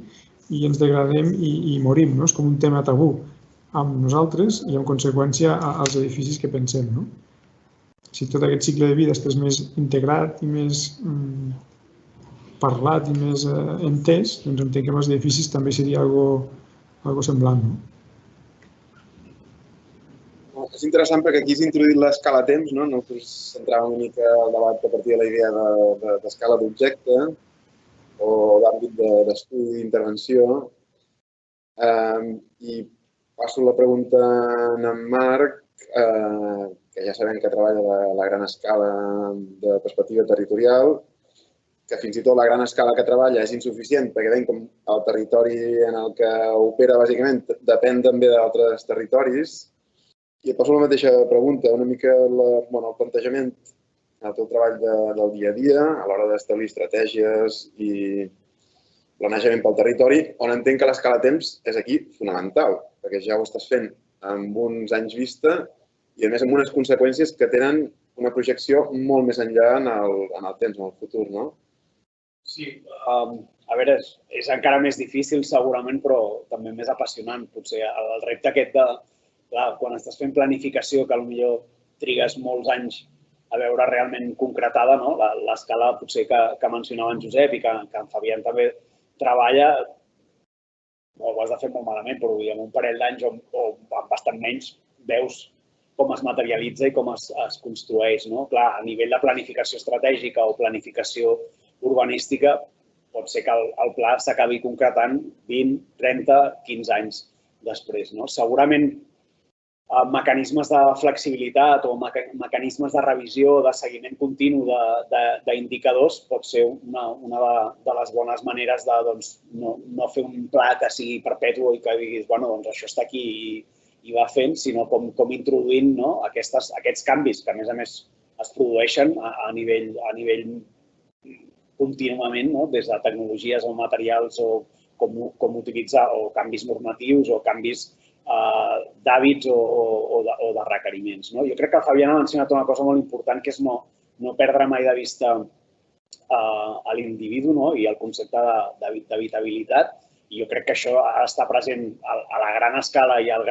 i ens degradem i morim. És com un tema tabú amb nosaltres i en conseqüència als edificis que pensem. Si tot aquest cicle de vida estigués més integrat i més parlat i més entès, doncs entenc que amb els edificis també seria algo semblant. És interessant perquè aquí has introduït l'escala temps, nosaltres centràvem una mica el debat a partir de la idea d'escala d'objecte o d'àmbit d'estudi d'intervenció. I passo la pregunta a en Marc, que ja sabem que treballa a la gran escala de perspectiva territorial, que fins i tot la gran escala que treballa és insuficient perquè veiem com el territori en el que opera bàsicament depèn també d'altres territoris. I et passo la mateixa pregunta, una mica el plantejament del teu treball del dia a dia a l'hora d'establir estratègies i planejament pel territori, on entenc que l'escala temps és aquí fonamental, perquè ja ho estàs fent amb uns anys vista i, a més, amb unes conseqüències que tenen una projecció molt més enllà en el temps, en el futur, no? Sí, a veure, és encara més difícil segurament, però també més apassionant. Potser el repte aquest de, quan estàs fent planificació, que potser trigues molts anys a veure realment concretada l'escala potser que mencionava en Josep i que en Fabián també treballa, ho has de fer molt malament, però en un parell d'anys o amb bastant menys veus com es materialitza i com es construeix. Clar, a nivell de planificació estratègica o planificació urbanística, pot ser que el pla s'acabi concretant 20, 30, 15 anys després. Segurament mecanismes de flexibilitat o mecanismes de revisió, de seguiment continu d'indicadors pot ser una de les bones maneres de no fer un pla que sigui perpetu i que diguis, això està aquí i va fent, sinó com introduint aquests canvis que, a més, es produeixen a nivell contínuament, des de tecnologies o materials o com utilitzar, o canvis normatius o canvis d'hàbits o de requeriments. Jo crec que el Fabián ha mencionat una cosa molt important, que és no perdre mai de vista a l'individu i el concepte d'habitabilitat. I jo crec que això ha d'estar present a la gran escala i al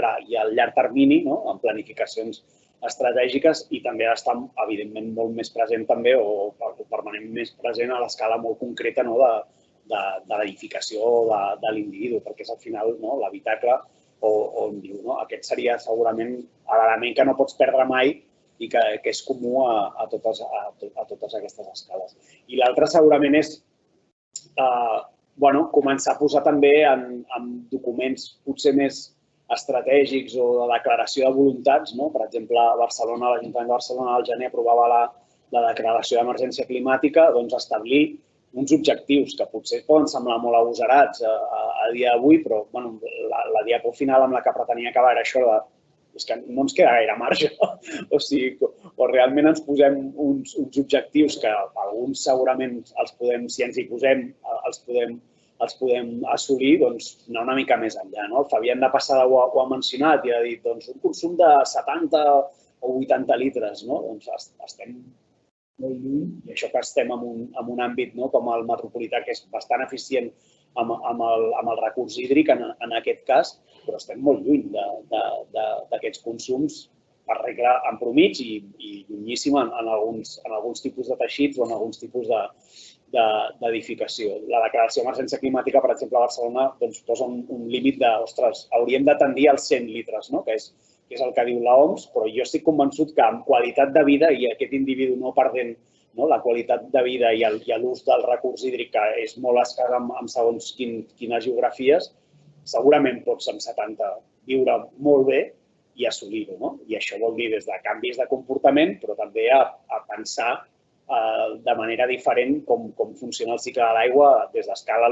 llarg termini, en planificacions estratègiques, i també ha d'estar, evidentment, molt més present també o permanentment més present a l'escala molt concreta de l'edificació de l'individu, perquè és al final l'habitacle on viu. Aquest seria segurament l'element que no pots perdre mai i que és comú a totes aquestes escales. I l'altre segurament és començar a posar també en documents potser més estratègics o de declaració de voluntats. Per exemple, a Barcelona, l'Ajuntament de Barcelona al gener aprovava la declaració d'emergència climàtica, doncs establir uns objectius que potser poden semblar molt agosarats a dia d'avui, però la diapo final amb la que pretenia acabar era això de és que no ens queda gaire marge. O realment ens posem uns objectius que alguns segurament si ens hi posem, els podem assolir, doncs anar una mica més enllà. El Fabián de passada ho ha mencionat i ha dit un consum de 70 o 80 litres. Doncs estem molt lluny, i això que estem en un àmbit com el metropolità, que és bastant eficient amb el recurs hídric en aquest cas, però estem molt lluny d'aquests consums per regla en promig i llunyíssim en alguns tipus de teixits o en alguns tipus d'edificació. La declaració d'emergència climàtica, per exemple, a Barcelona, posa un límit de, ostres, hauríem de tendir als 100 litres, que és el que diu l'OMS, però jo estic convençut que amb qualitat de vida i aquest individu no perdent la qualitat de vida i l'ús del recurs hídric, que és molt escàs en segons quines geografies, segurament pots amb 70 viure molt bé i assolir-ho. I això vol dir des de canvis de comportament, però també a pensar de manera diferent com funciona el cicle de l'aigua des d'escala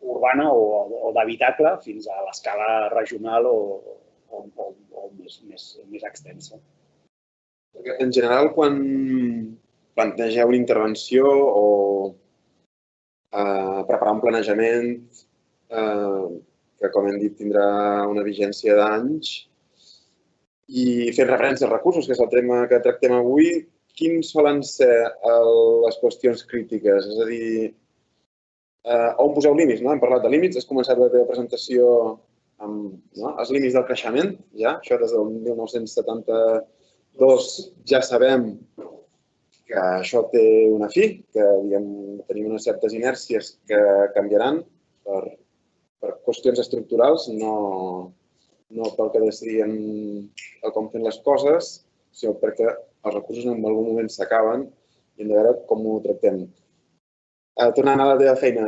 urbana o d'habitacle fins a l'escala regional o més extensa. En general, quan plantegeu una intervenció o preparar un planejament que, com hem dit, tindrà una vigència d'anys, i fent referència als recursos, que és el tema que tractem avui, quins solen ser les qüestions crítiques? És a dir, on poseu límits? Hem parlat de límits, has començat la teva presentació amb els límits del creixement, ja, això des del 1972 ja sabem que això té una fi, que tenim unes certes inèrcies que canviaran per qüestions estructurals, no pel que decidien com fem les coses, sinó perquè els recursos en algun moment s'acaben i hem de veure com ho tractem. Tornant a la teva feina,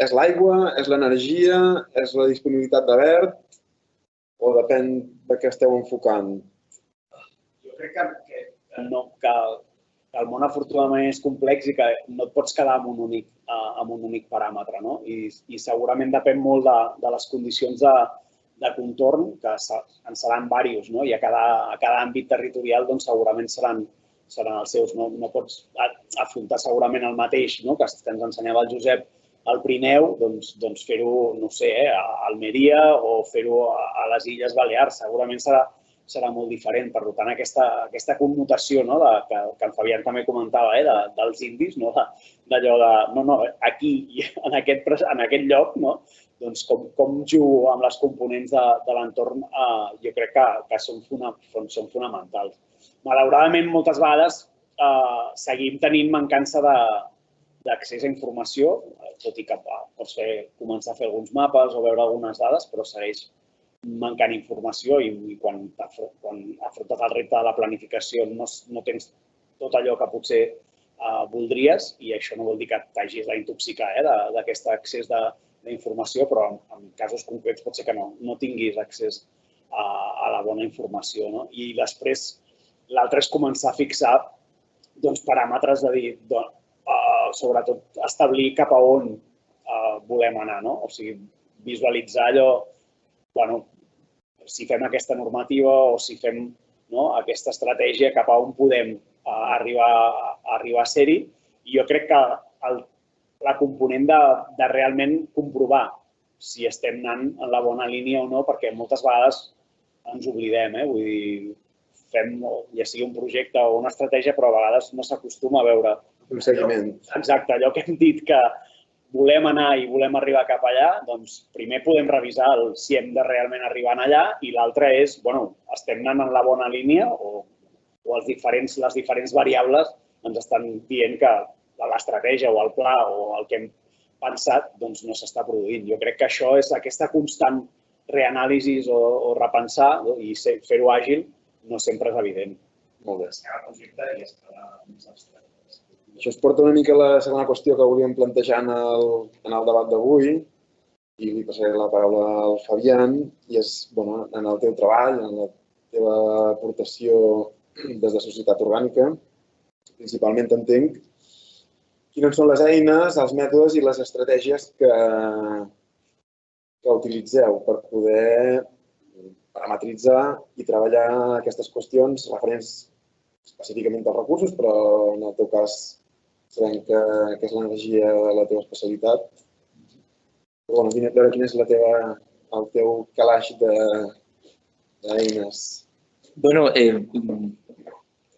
és l'aigua, és l'energia, és la disponibilitat de verd o depèn de què esteu enfocant? Jo crec que el món afortunadament és complex i que no et pots quedar amb un únic paràmetre. I segurament depèn molt de les condicions de contorn, que en seran diversos, i a cada àmbit territorial segurament seran els seus. No pots afrontar segurament el mateix que ens ensenyava el Josep al Pirineu, doncs fer-ho, no sé, a Almeria o fer-ho a les Illes Balears. Segurament serà molt diferent. Per tant, aquesta connotació que el Fabián també comentava dels indis, d'allò de aquí, en aquest lloc, doncs com jugo amb les components de l'entorn, jo crec que són fonamentals. Malauradament, moltes vegades seguim tenint mancança d'accés a informació, tot i que pots començar a fer alguns mapes o veure algunes dades, però segueix mancant informació i quan afrontes el repte de la planificació no tens tot allò que potser voldries, i això no vol dir que t'hagis d'intoxicar d'aquest accés d'informació, però en casos concrets pot ser que no tinguis accés a la bona informació. I després l'altre és començar a fixar paràmetres de dir, sobretot establir cap a on volem anar, o sigui, visualitzar allò, si fem aquesta normativa o si fem aquesta estratègia, cap a on podem arribar a ser-hi. I jo crec que la component de realment comprovar si estem anant en la bona línia o no, perquè moltes vegades ens oblidem, vull dir, fem ja sigui un projecte o una estratègia, però a vegades no s'acostuma a veure. Un seguiment. Exacte, allò que hem dit que volem anar i volem arribar cap allà, doncs primer podem revisar si hem de realment arribar allà i l'altre és, bueno, estem anant en la bona línia o les diferents variables ens estan dient que l'estratègia o el pla o el que hem pensat doncs no s'està produint. Jo crec que això és aquesta constant reanàlisi o repensar i fer-ho àgil no sempre és evident. Molt bé. Això es porta una mica a la segona qüestió que volíem plantejar en el debat d'avui i li passaré la paraula al Fabián i és, bueno, en el teu treball, en la teva aportació des de Societat Orgànica, principalment entenc, quines són les eines, els mètodes i les estratègies que utilitzeu per poder parametritzar i treballar aquestes qüestions referents específicament als recursos, però en el teu cas sabem que és l'energia la teva especialitat. Però, bueno, quin és el teu calaix d'eines? Bueno,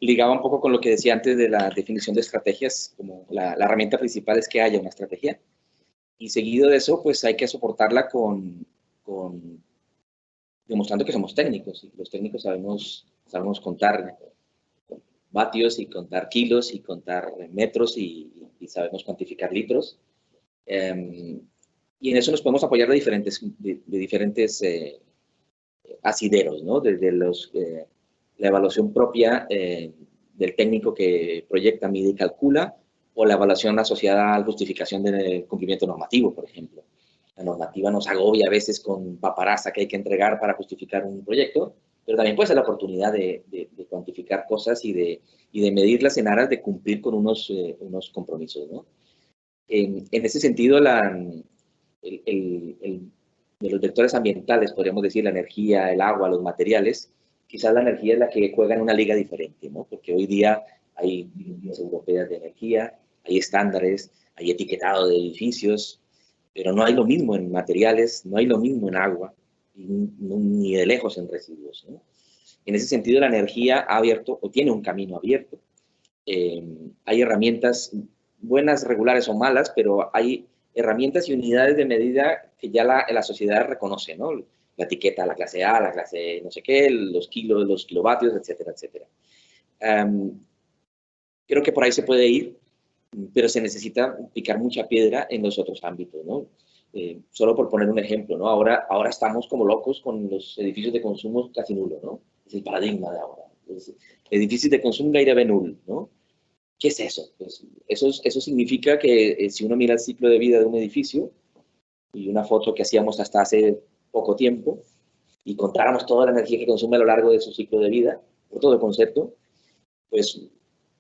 ligaba un poco con lo que decía antes de la definición de estrategias, como la herramienta principal es que haya una estrategia. Y seguido de eso, pues hay que soportarla demostrando que somos técnicos. Y los técnicos sabemos contar vatios y contar kilos y contar metros y sabemos cuantificar litros. Y en eso nos podemos apoyar de diferentes asideros, ¿no? Desde la evaluación propia del técnico que proyecta, mide y calcula, o la evaluación asociada a la justificación del cumplimiento normativo, por ejemplo. La normativa nos agobia a veces con paparaza que hay que entregar para justificar un proyecto, pero también puede ser la oportunidad de cuantificar cosas y de medirlas en aras de cumplir con unos compromisos, ¿no? En ese sentido, de los vectores ambientales, podríamos decir, la energía, el agua, los materiales, quizás la energía es la que juega en una liga diferente, ¿no? Porque hoy día hay líneas europeas de energía, hay estándares, hay etiquetado de edificios, pero no hay lo mismo en materiales, no hay lo mismo en agua, ni de lejos en residuos, ¿no? En ese sentido, la energía ha abierto, o tiene un camino abierto. Hay herramientas buenas, regulares o malas, pero hay herramientas y unidades de medida que ya la sociedad reconoce, ¿no? La etiqueta, la clase A, la clase no sé qué, los kilos, los kilovatios, etcétera, etcétera. Creo que por ahí se puede ir, pero se necesita picar mucha piedra en los otros ámbitos, ¿no? Solo por poner un ejemplo, ¿no? Ahora estamos como locos con los edificios de consumo casi nulo, ¿no? Es el paradigma de ahora. Edificios de consumo gairebé nulo, ¿no? ¿Qué es eso? Pues eso significa que si uno mira el ciclo de vida de un edificio y una foto que hacíamos hasta hace poco tiempo y contáramos toda la energía que consume a lo largo de su ciclo de vida, por todo el concepto, pues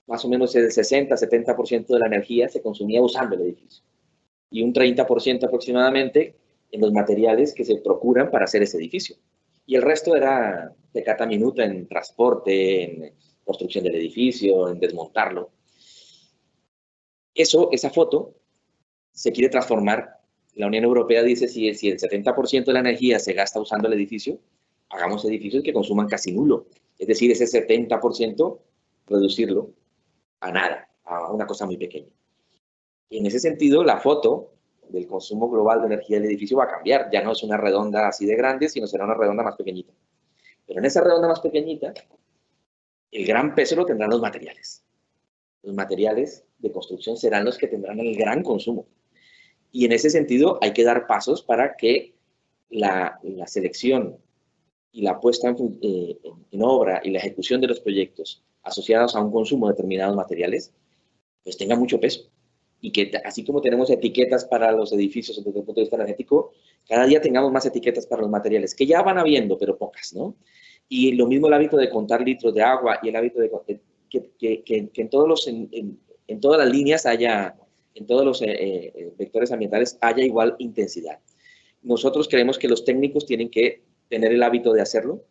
más o menos el 60-70% de la energía se consumía usando el edificio y un 30% aproximadamente en los materiales que se procuran para hacer ese edificio. Y el resto era de cata minuta en transporte, en construcción del edificio, en desmontarlo. Esa foto se quiere transformar. La Unión Europea dice si el 70% de la energía se gasta usando el edificio, hagamos edificios que consuman casi nulo. Es decir, ese 70% reducirlo a nada, a una cosa muy pequeña. Y en ese sentido, la foto del consumo global de energía del edificio va a cambiar. Ya no es una redonda así de grande, sino será una redonda más pequeñita. Pero en esa redonda más pequeñita, el gran peso lo tendrán los materiales. Los materiales de construcción serán los que tendrán el gran consumo. Y en ese sentido hay que dar pasos para que la selección y la puesta en obra y la ejecución de los proyectos asociados a un consumo de determinados materiales, pues tenga mucho peso. Y que así como tenemos etiquetas para los edificios desde el punto de vista energético, cada día tengamos más etiquetas para los materiales, que ya van habiendo, pero pocas, ¿no? Y lo mismo el hábito de contar litros de agua y el hábito de que en todas las líneas haya, en todos los vectores ambientales haya igual intensidad. Nosotros creemos que los técnicos tienen que tener el hábito de hacerlo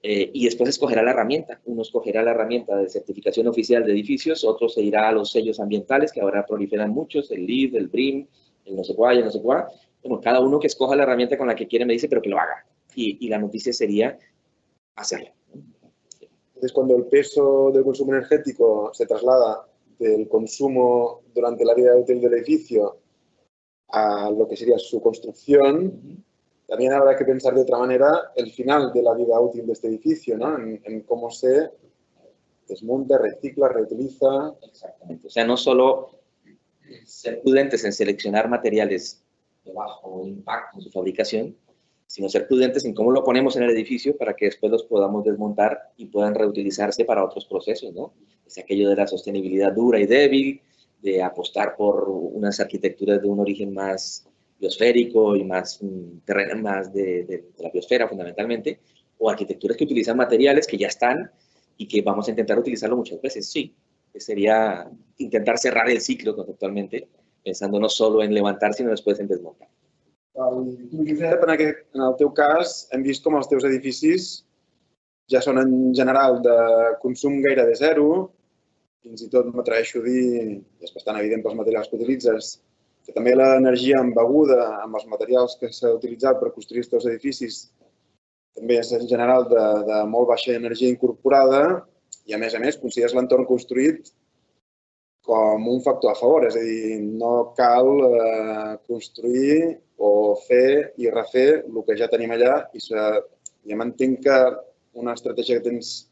y después escogerá la herramienta. Uno escogerá la herramienta de certificación oficial de edificios, otro se irá a los sellos ambientales, que ahora proliferan muchos, el LEED, el BREEAM, el no sé cuál, el no sé cuál. Bueno, cada uno que escoja la herramienta con la que quiere me dice, pero que lo haga. Y la noticia sería hacerlo. Entonces, cuando el peso del consumo energético se traslada del consumo durante la vida útil del edificio a lo que sería su construcción, también habrá que pensar de otra manera el final de la vida útil de este edificio, ¿no? En cómo se desmonta, recicla, reutiliza. Exactamente. O sea, no solo ser prudentes en seleccionar materiales de bajo impacto en su fabricación, sino ser prudentes en cómo lo ponemos en el edificio para que después los podamos desmontar y puedan reutilizarse para otros procesos, ¿no? Es aquello de la sostenibilidad dura y débil, de apostar por unas arquitecturas de un origen más biosférico y más más de la biosfera fundamentalmente, o arquitecturas que utilizan materiales que ya están y que vamos a intentar utilizarlo muchas veces, sí. Que sería intentar cerrar el ciclo conceptualmente, pensando no solo en levantar, sinó después en desmontar. Tu, Josep, en el teu cas, hem vist com els teus edificis ja són en general de consum gairebé zero, fins i tot m'atreveixo a dir, i és bastant evident pels materials que utilitzes, que també l'energia embeguda amb els materials que s'ha utilitzat per construir els teus edificis també és en general de molt baixa energia incorporada i, a més, consideres l'entorn construït com un factor a favor, és a dir, no cal construir o fer i refer el que ja tenim allà i ja m'entenc que una estratègia que tens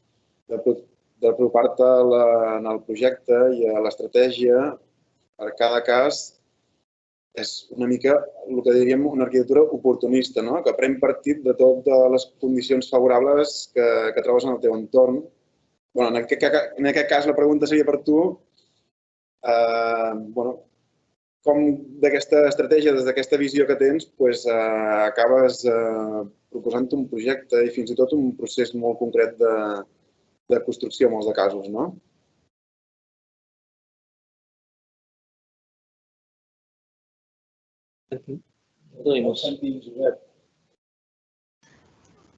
d'apropar-te en el projecte i a l'estratègia per cada cas és una mica el que diríem una arquitectura oportunista, no? Que pren partit de totes les condicions favorables que trobes en el teu entorn. Bueno, en aquest cas la pregunta seria per tu, com d'aquesta estratègia, des d'aquesta visió que tens, acabes proposant un projecte i fins i tot un procés molt concret de construcció en molts de casos, no?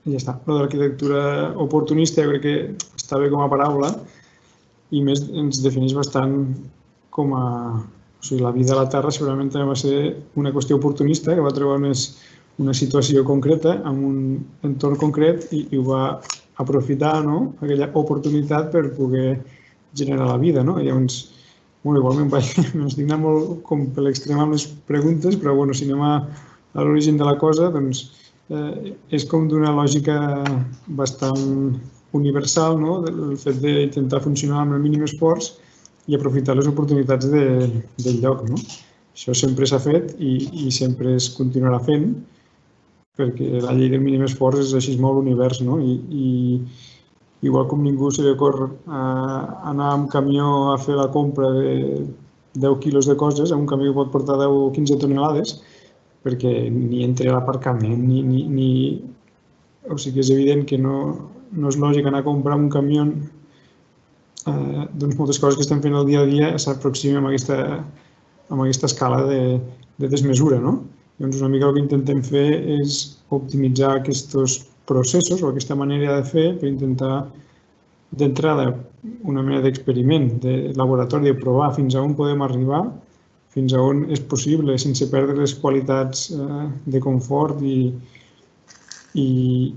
Ja està. Lo de l'arquitectura oportunista jo crec que està bé com a paraula i més ens defineix bastant com a... O sigui, la vida a la Terra segurament també va ser una qüestió oportunista que va trobar una situació concreta amb un entorn concret i ho va aprofitar, no? Aquella oportunitat per poder generar la vida, no? Llavors, igualment m'estic anant molt com per l'extrem amb les preguntes, però si anem a l'origen de la cosa, doncs és com d'una lògica bastant universal, no? El fet d'intentar funcionar amb el mínim esforç i aprofitar les oportunitats del lloc, no? Això sempre s'ha fet i sempre es continuarà fent, perquè la llei del mínim esforç és així molt l'univers, no? I igual com ningú se li ocorre anar amb camió a fer la compra de 10 quilos de coses, un camió pot portar 10 o 15 tonelades, perquè ni entre l'aparcament ni... O sigui que és evident que no és lògic anar a comprar un camió, doncs moltes coses que estem fent el dia a dia s'aproximen amb aquesta escala de desmesura, no? Llavors una mica el que intentem fer és optimitzar aquests processos o aquesta manera de fer per intentar d'entrada una mena d'experiment, de laboratori, de provar fins a on podem arribar, fins a on és possible sense perdre les qualitats de confort i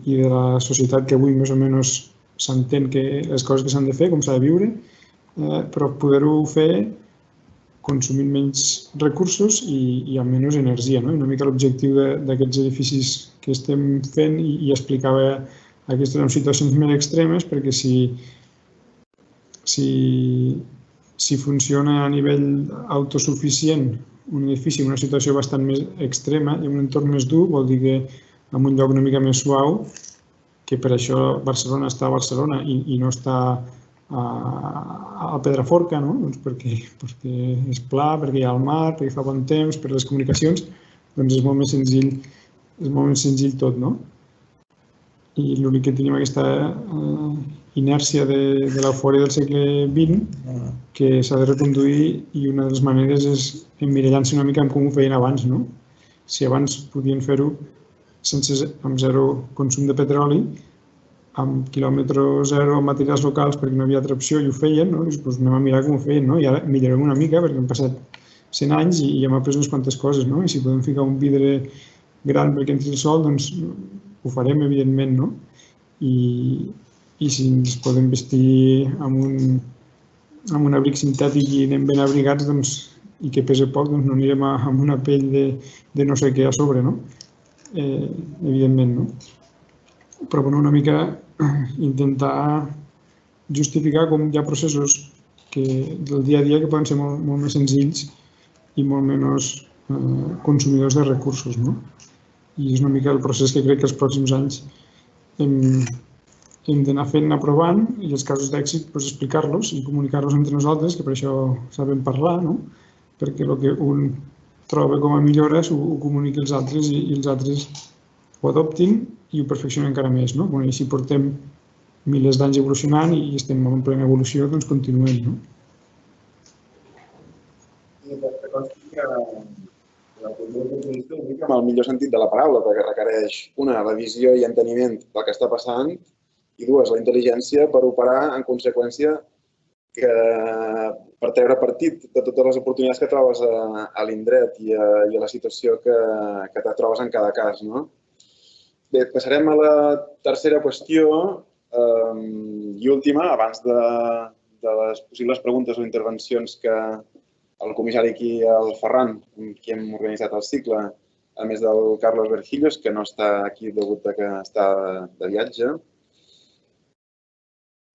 de la societat que avui més o menys s'entén que les coses que s'han de fer, com s'ha de viure, però poder-ho fer consumint menys recursos i amb menys energia. Una mica l'objectiu d'aquests edificis que estem fent i explicava aquestes en situacions més extremes, perquè si funciona a nivell autosuficient un edifici en una situació bastant més extrema i en un entorn més dur, vol dir que en un lloc una mica més suau, que per això Barcelona està a Barcelona i no està a Pedraforca, perquè és pla, perquè hi ha el mar, perquè fa bon temps, per les comunicacions, doncs és molt més senzill tot, no? I l'únic que tenim aquesta inèrcia de l'eufòria del segle XX que s'ha de reconduir i una de les maneres és emmirallant-se una mica amb com ho feien abans, no? Si abans podien fer-ho amb zero consum de petroli, amb quilòmetre zero amb materials locals perquè no havia altra opció i ho feien, no? Doncs anem a mirar com ho feien, no? I ara millorem una mica perquè han passat 100 anys i hem après unes quantes coses, no? I si podem ficar un vidre gran perquè entri el sol, doncs ho farem, evidentment, no? I si ens podem vestir amb un abric sintètic i anem ben abrigats, doncs, i que pesa poc, doncs no anirem amb una pell de no sé què a sobre, no? Evidentment, no? Però, bueno, una mica intentar justificar com hi ha processos del dia a dia que poden ser molt més senzills i molt menys consumidors de recursos, no? I és una mica el procés que crec que els pròxims anys hem d'anar fent, anar provant, i els casos d'èxit explicar-los i comunicar-los entre nosaltres, que per això sabem parlar, no? Perquè el que un troba com a millores ho comunica als altres i els altres ho adoptin i ho perfeccionen encara més, no? I si portem milers d'anys evolucionant i estem en plena evolució, doncs continuem, no? Amb el millor sentit de la paraula, perquè requereix, una, la visió i enteniment del que està passant, i dues, la intel·ligència per operar en conseqüència per treure partit de totes les oportunitats que trobes a l'indret i a la situació que te trobes en cada cas, no? Bé, passarem a la tercera qüestió i última, abans de les possibles preguntes o intervencions que el comissari aquí, el Ferran, amb qui hem organitzat el cicle, a més del Carlos Vergillos, que no està aquí degut a que està de viatge.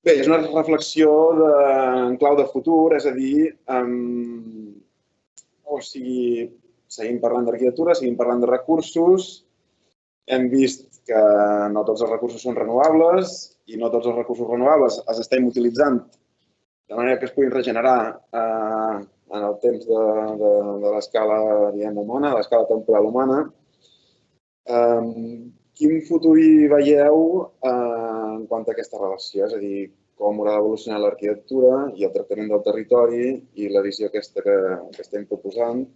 Bé, és una reflexió en clau de futur, és a dir, seguim parlant d'arquitectura, seguim parlant de recursos. Hem vist que no tots els recursos són renovables i no tots els recursos renovables els estem utilitzant de manera que es puguin regenerar en el temps de l'escala humana, de l'escala temporal humana. Quin futur hi veieu en quant a aquesta relació? És a dir, com haurà d'evolucionar l'arquitectura i el tractament del territori i la visió aquesta que estem proposant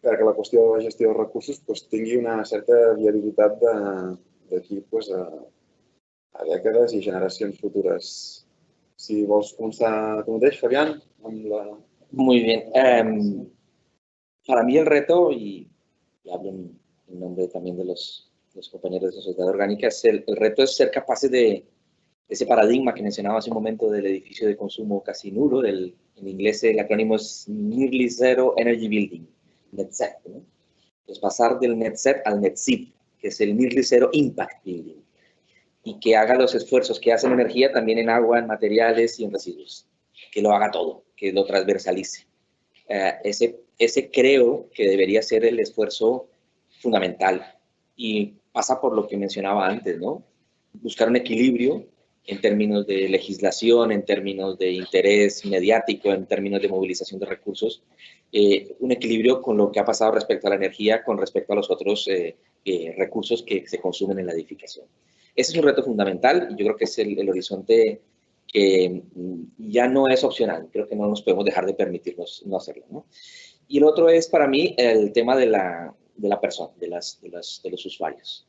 perquè la qüestió de la gestió dels recursos tingui una certa viabilitat d'aquí a dècades i generacions futures. Si vols començar tu mateix, Fabián. Muy bien. Para mí el reto, y hablo en nombre también de los compañeros de Sociedad Orgánica, el reto es ser capaces de ese paradigma que mencionaba hace un momento del edificio de consumo casi nulo, en inglés el acrónimo es Nearly Zero Energy Building, NETZEB, ¿no? Entonces pasar del NETZEB al NETZIB, que es el Nearly Zero Impact Building, y que haga los esfuerzos que hacen energía también en agua, en materiales y en residuos, que lo haga todo, que lo transversalice. Ese creo que debería ser el esfuerzo fundamental y pasa por lo que mencionaba antes, ¿no? Buscar un equilibrio en términos de legislación, en términos de interés mediático, en términos de movilización de recursos, un equilibrio con lo que ha pasado respecto a la energía, con respecto a los otros recursos que se consumen en la edificación. Ese es un reto fundamental y yo creo que es el horizonte que ya no es opcional. Creo que no nos podemos dejar de permitirnos no hacerlo, ¿no? Y el otro es para mí el tema de la persona, de los usuarios.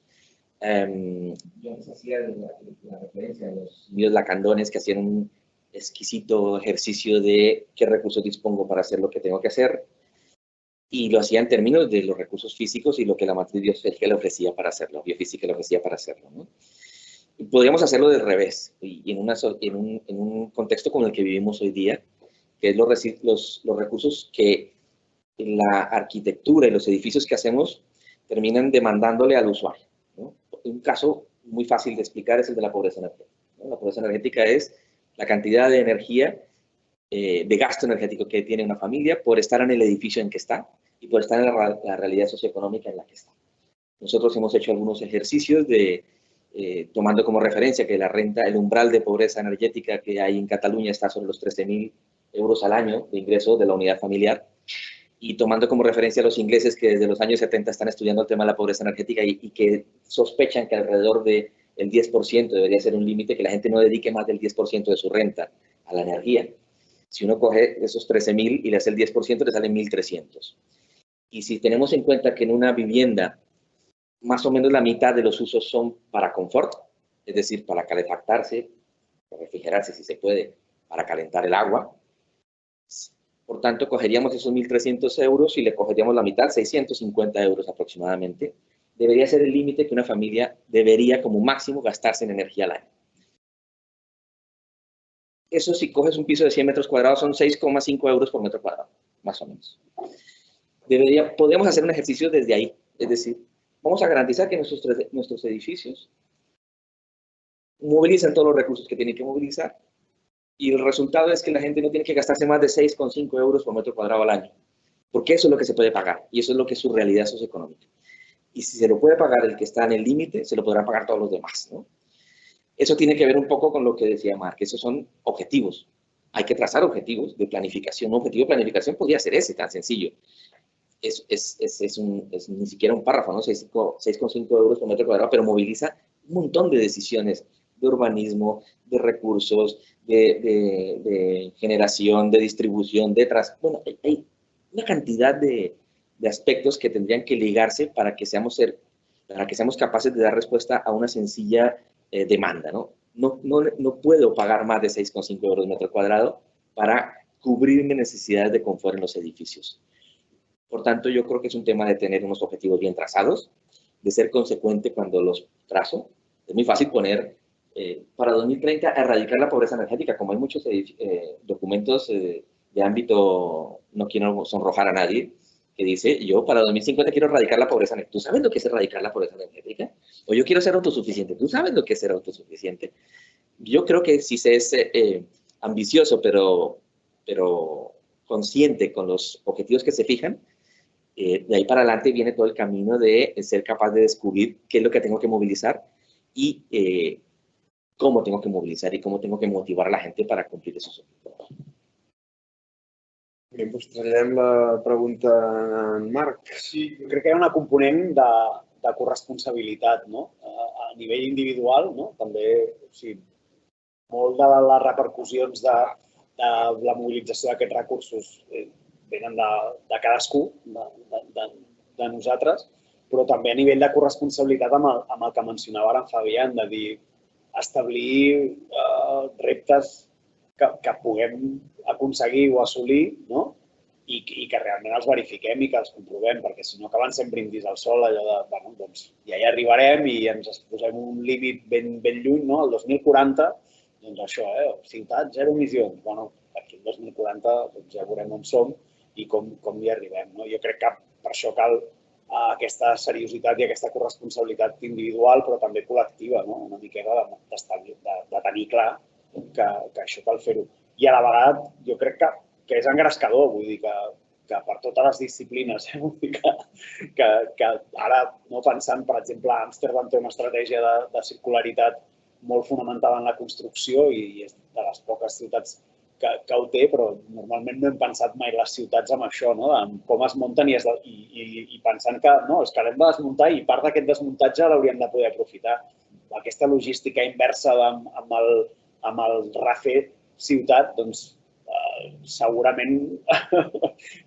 Yo antes hacía la referencia a los míos lacandones que hacían un exquisito ejercicio de qué recursos dispongo para hacer lo que tengo que hacer, y lo hacía en términos de los recursos físicos y lo que la matriz biofísica le ofrecía para hacerlo, biofísica le ofrecía para hacerlo, ¿no? Y podríamos hacerlo del revés, y en un contexto como el que vivimos hoy día, que es los recursos que la arquitectura y los edificios que hacemos terminan demandándole al usuario, ¿no? Un caso muy fácil de explicar es el de la pobreza energética, ¿no? La pobreza energética es la cantidad de energía, de gasto energético que tiene una familia por estar en el edificio en que está y por estar en la realidad socioeconómica en la que está. Nosotros hemos hecho algunos ejercicios tomando como referencia que la renta, el umbral de pobreza energética que hay en Cataluña está sobre los 13.000 euros al año de ingreso de la unidad familiar, y tomando como referencia a los ingleses que desde los años 70 están estudiando el tema de la pobreza energética y que sospechan que alrededor del 10% debería ser un límite, que la gente no dedique más del 10% de su renta a la energía. Si uno coge esos 13.000 y le hace el 10%, le salen 1.300. Y si tenemos en cuenta que en una vivienda más o menos la mitad de los usos son para confort, es decir, para calefactarse, para refrigerarse si se puede, para calentar el agua. Por tanto, cogeríamos esos 1.300 euros y le cogeríamos la mitad, 650 euros aproximadamente. Debería ser el límite que una familia debería como máximo gastarse en energía al año. Eso si coges un piso de 100 metros cuadrados son 6,5 euros por metro cuadrado, más o menos. Podemos hacer un ejercicio desde ahí, es decir, vamos a garantizar que nuestros edificios movilizan todos los recursos que tienen que movilizar y el resultado es que la gente no tiene que gastarse más de 6,5 euros por metro cuadrado al año, porque eso es lo que se puede pagar y eso es lo que es su realidad socioeconómica. Y si se lo puede pagar el que está en el límite, se lo podrán pagar todos los demás, ¿no? Eso tiene que ver un poco con lo que decía Marc, esos son objetivos. Hay que trazar objetivos de planificación. Un objetivo de planificación podría ser ese, tan sencillo. Es ni siquiera un párrafo, ¿no? 6,5 euros por metro cuadrado, pero moviliza un montón de decisiones de urbanismo, de recursos, de generación, de distribución, bueno, hay una cantidad de aspectos que tendrían que ligarse para que seamos capaces de dar respuesta a una sencilla demanda, ¿no? No puedo pagar más de 6,5 euros metro cuadrado para cubrir mis necesidades de confort en los edificios. Por tanto, yo creo que es un tema de tener unos objetivos bien trazados, de ser consecuente cuando los trazo. Es muy fácil poner para 2030 erradicar la pobreza energética, como hay muchos documentos de ámbito, no quiero sonrojar a nadie, que dice, yo para 2050 quiero erradicar la pobreza energética. ¿Tú sabes lo que es erradicar la pobreza energética? O yo quiero ser autosuficiente. ¿Tú sabes lo que es ser autosuficiente? Yo creo que si se es ambicioso, pero consciente con los objetivos que se fijan, de ahí para adelante viene todo el camino de ser capaz de descubrir qué es lo que tengo que movilizar y cómo tengo que movilizar y cómo tengo que motivar a la gente para cumplir esos objetivos. Bé, doncs traiem la pregunta a en Marc. Sí, jo crec que hi ha una component de corresponsabilitat, no? A nivell individual, no? També, o sigui, molt de les repercussions de la mobilització d'aquests recursos venen de cadascú, de nosaltres, però també a nivell de corresponsabilitat amb el que mencionava ara en Fabián, de dir, establir reptes que puguem aconseguir o assolir, no? I que realment els verifiquem i que els comprovem, perquè si no acaben sent brindis al sol, allò de, bueno, doncs ja hi arribarem i ens posem un límit ben lluny, no? El 2040, doncs això, ciutat, zero emissions. Bueno, aquí el 2040 doncs ja veurem on som i com hi arribem, no? Jo crec que per això cal aquesta seriositat i aquesta corresponsabilitat individual, però també col·lectiva, no? Una miqueta de tenir clar que això cal fer-ho. I a la vegada jo crec que és engrescador, vull dir que per totes les disciplines, vull dir que ara, pensant, per exemple, Amsterdam té una estratègia de circularitat molt fonamentada en la construcció i és de les poques ciutats que ho té, però normalment no hem pensat mai les ciutats amb això, en com es munten i pensant que és que l'hem de desmuntar i part d'aquest desmuntatge l'hauríem de poder aprofitar. Aquesta logística inversa amb el refer ciutat, doncs segurament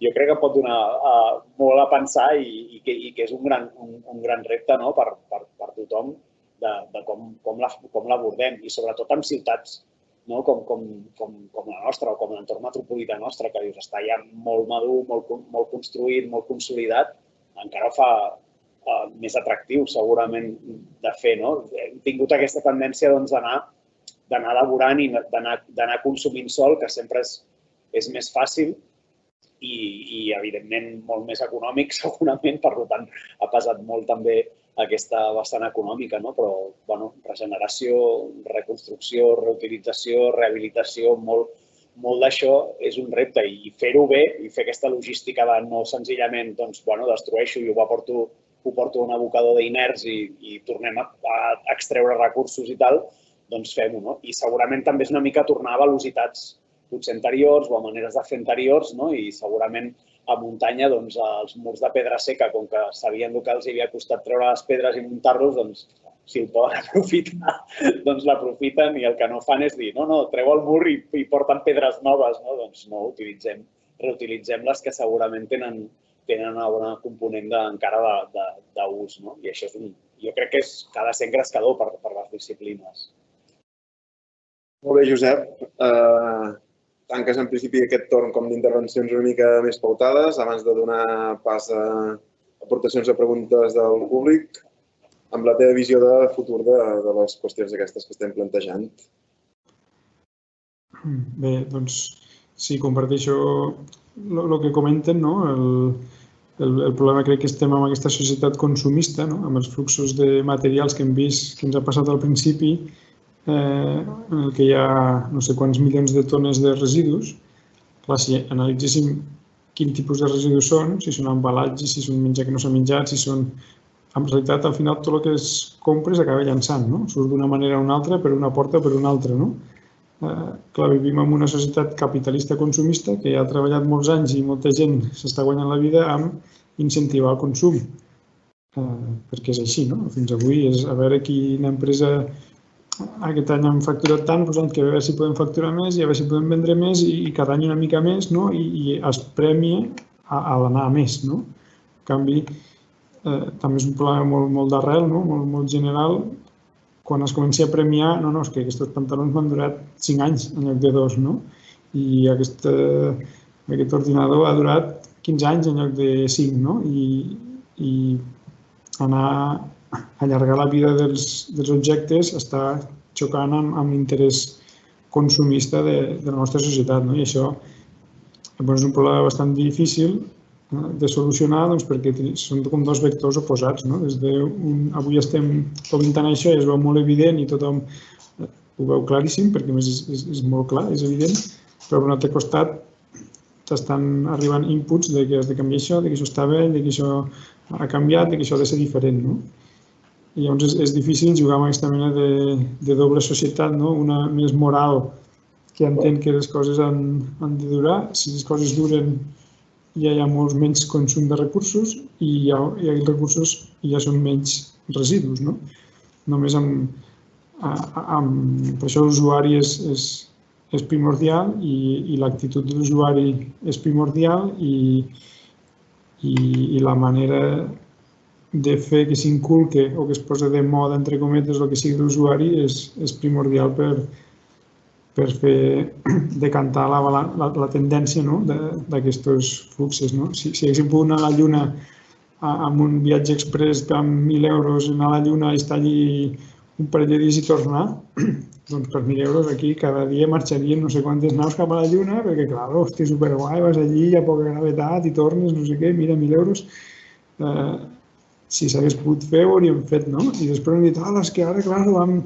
jo crec que pot donar molt a pensar i que és un gran repte per tothom de com l'abordem i sobretot en ciutats com la nostra o com l'entorn metropolità nostre, que dius, està ja molt madur, molt construït, molt consolidat, encara ho fa més atractiu segurament de fer. Hem tingut aquesta tendència d'anar elaborant i d'anar consumint sol, que sempre és més fàcil i evidentment molt més econòmic segurament, per tant ha pesat molt també aquesta vessant econòmica, però regeneració, reconstrucció, reutilització, rehabilitació, molt d'això és un repte i fer-ho bé i fer aquesta logística de no senzillament destrueixo i ho porto a un abocador d'inerts i tornem a extreure recursos i tal, doncs fem-ho. I segurament també és una mica tornar a velocitats potser anteriors o a maneres de fer anteriors i segurament a muntanya els murs de pedra seca, com que sabien que els havia costat treure les pedres i muntar-los, doncs si el poden aprofitar, doncs l'aprofiten i el que no fan és dir no, treu el mur i porten pedres noves, doncs no, reutilitzem les que segurament tenen tenen una bona component encara d'ús, no? I això jo crec que ha de ser engrescador per les disciplines. Molt bé, Josep. Tanques en principi aquest torn com d'intervencions una mica més pautades abans de donar pas a aportacions a preguntes del públic amb la teva visió de futur de les qüestions aquestes que estem plantejant. Bé, doncs sí, comparteixo el que comenten, no? El problema crec que estem en aquesta societat consumista, no? Amb els fluxos de materials que hem vist, que ens ha passat al principi, en el que hi ha no sé quants milions de tones de residus. Clar, si analitzéssim quin tipus de residus són, si són embalatges, si són menjar que no s'ha menjat, si són... En realitat, al final, tot el que es compra s'acaba llançant, no? Surt d'una manera o una altra, per una porta o per una altra, no? Clar, vivim en una societat capitalista consumista que ja ha treballat molts anys i molta gent s'està guanyant la vida amb incentivar el consum, perquè és així, no? Fins avui és a veure quina empresa aquest any hem facturat tant, doncs que a veure si podem facturar més i a veure si podem vendre més i cada any una mica més, no? I es premia a l'anar a més, no? En canvi, també és un problema molt d'arrel, no? Molt general. Quan es comença a premiar, no, és que aquests pantalons m'han durat 5 anys en lloc de 2, no? I aquest ordinador ha durat 15 anys en lloc de 5, no? I anar a allargar la vida dels objectes està xocant amb l'interès consumista de la nostra societat, no? I això és un problema bastant difícil de solucionar perquè són com dos vectors oposats. Avui estem comentant això i es veu molt evident i tothom ho veu claríssim perquè és molt clar, és evident, però per un altre costat t'estan arribant inputs que has de canviar això, que això està bé, que això ha canviat, que això ha de ser diferent. I llavors és difícil jugar amb aquesta mena de doble societat, una més moral que entén que les coses han de durar, si les coses duren ja hi ha molts menys consum de recursos i els recursos ja són menys residus. Només per això l'usuari és primordial i l'actitud de l'usuari és primordial i la manera de fer que s'inculque o que es posa de moda, entre cometes, el que sigui l'usuari és primordial per fer decantar la tendència d'aquests fluxos. Si haguéssim pogut anar a la Lluna amb un viatge express amb 1.000 euros, anar a la Lluna i estar allí un parell de dies i tornar, doncs per 1.000 euros aquí cada dia marxarien no sé quantes naus cap a la Lluna, perquè clar, hòstia, superguai, vas allí, hi ha poca gravetat i tornes, no sé què, mira, 1.000 euros. Si s'hagués pogut fer, ho hauríem fet, no? I després hem dit, és que ara, clar, vam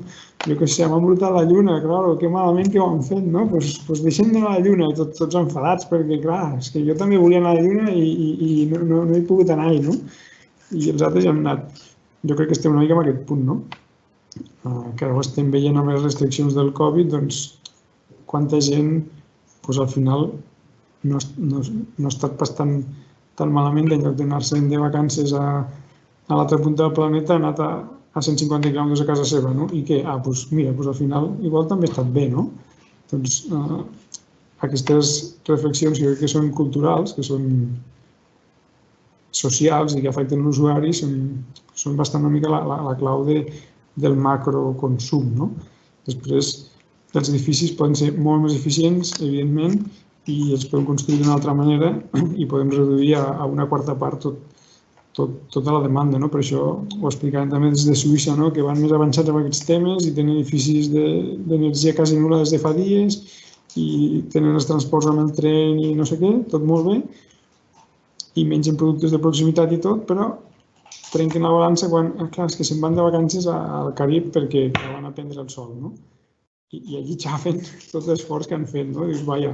embrutar la Lluna, clar, que malament que ho han fet, no? Doncs deixem d'anar a la Lluna, tots enfadats, perquè, clar, és que jo també volia anar a la Lluna i no he pogut anar-hi, no? I els altres ja han anat. Jo crec que estem una mica en aquest punt, no? Que ara ho estem veient amb les restriccions del Covid, doncs, quanta gent, al final, no ha estat pas tan malament en lloc d'anar-se'n de vacances a l'altra punta del planeta, ha anat a 150 quilòmetres a casa seva, no? I què? Doncs mira, al final igual també ha estat bé, no? Doncs aquestes reflexions jo crec que són culturals, que són socials i que afecten l'usuari, són bastant una mica la clau del macroconsum, no? Després, els edificis poden ser molt més eficients, evidentment, i els podem construir d'una altra manera i podem reduir a una quarta part tota la demanda. Per això ho explicaven també des de Suïssa, que van més avançats amb aquests temes i tenen edificis d'energia quasi nul·la des de fa dies i tenen els transports amb el tren i no sé què, tot molt bé, i mengen productes de proximitat i tot, però trenquen la balança quan, clar, és que se'n van de vacances al Carib perquè van a prendre el sol, no? I allí xafen tot l'esforç que han fet, no? Dius, vaja,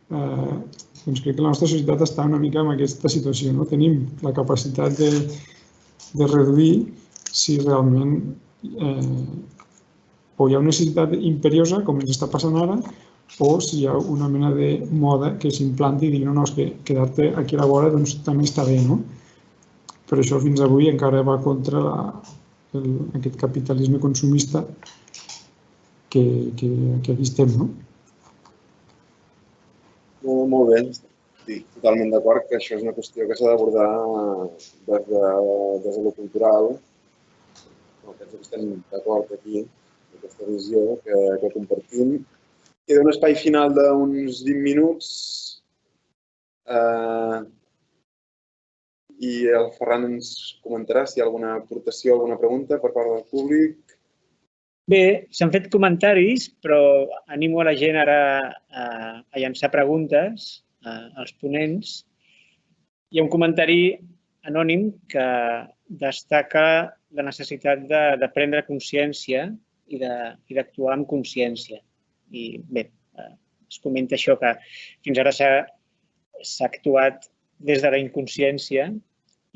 doncs crec que la nostra societat està una mica en aquesta situació, no? Tenim la capacitat de reduir si realment o hi ha una necessitat imperiosa, com ens està passant ara, o si hi ha una mena de moda que s'implanti i digui, no, és que quedar-te aquí a la vora doncs també està bé, no? Però això fins avui encara va contra aquest capitalisme consumista que aquí estem, no? Molt bé. Estic totalment d'acord que això és una qüestió que s'ha d'abordar des de lo cultural. Penso que estem d'acord aquí, amb aquesta visió que compartim. Queda un espai final d'uns 20 minuts i el Ferran ens comentarà si hi ha alguna aportació, alguna pregunta per part del públic. Bé, s'han fet comentaris, però animo a la gent ara a llançar preguntes als ponents. Hi ha un comentari anònim que destaca la necessitat de prendre consciència i d'actuar amb consciència. I bé, es comenta això, que fins ara s'ha actuat des de la inconsciència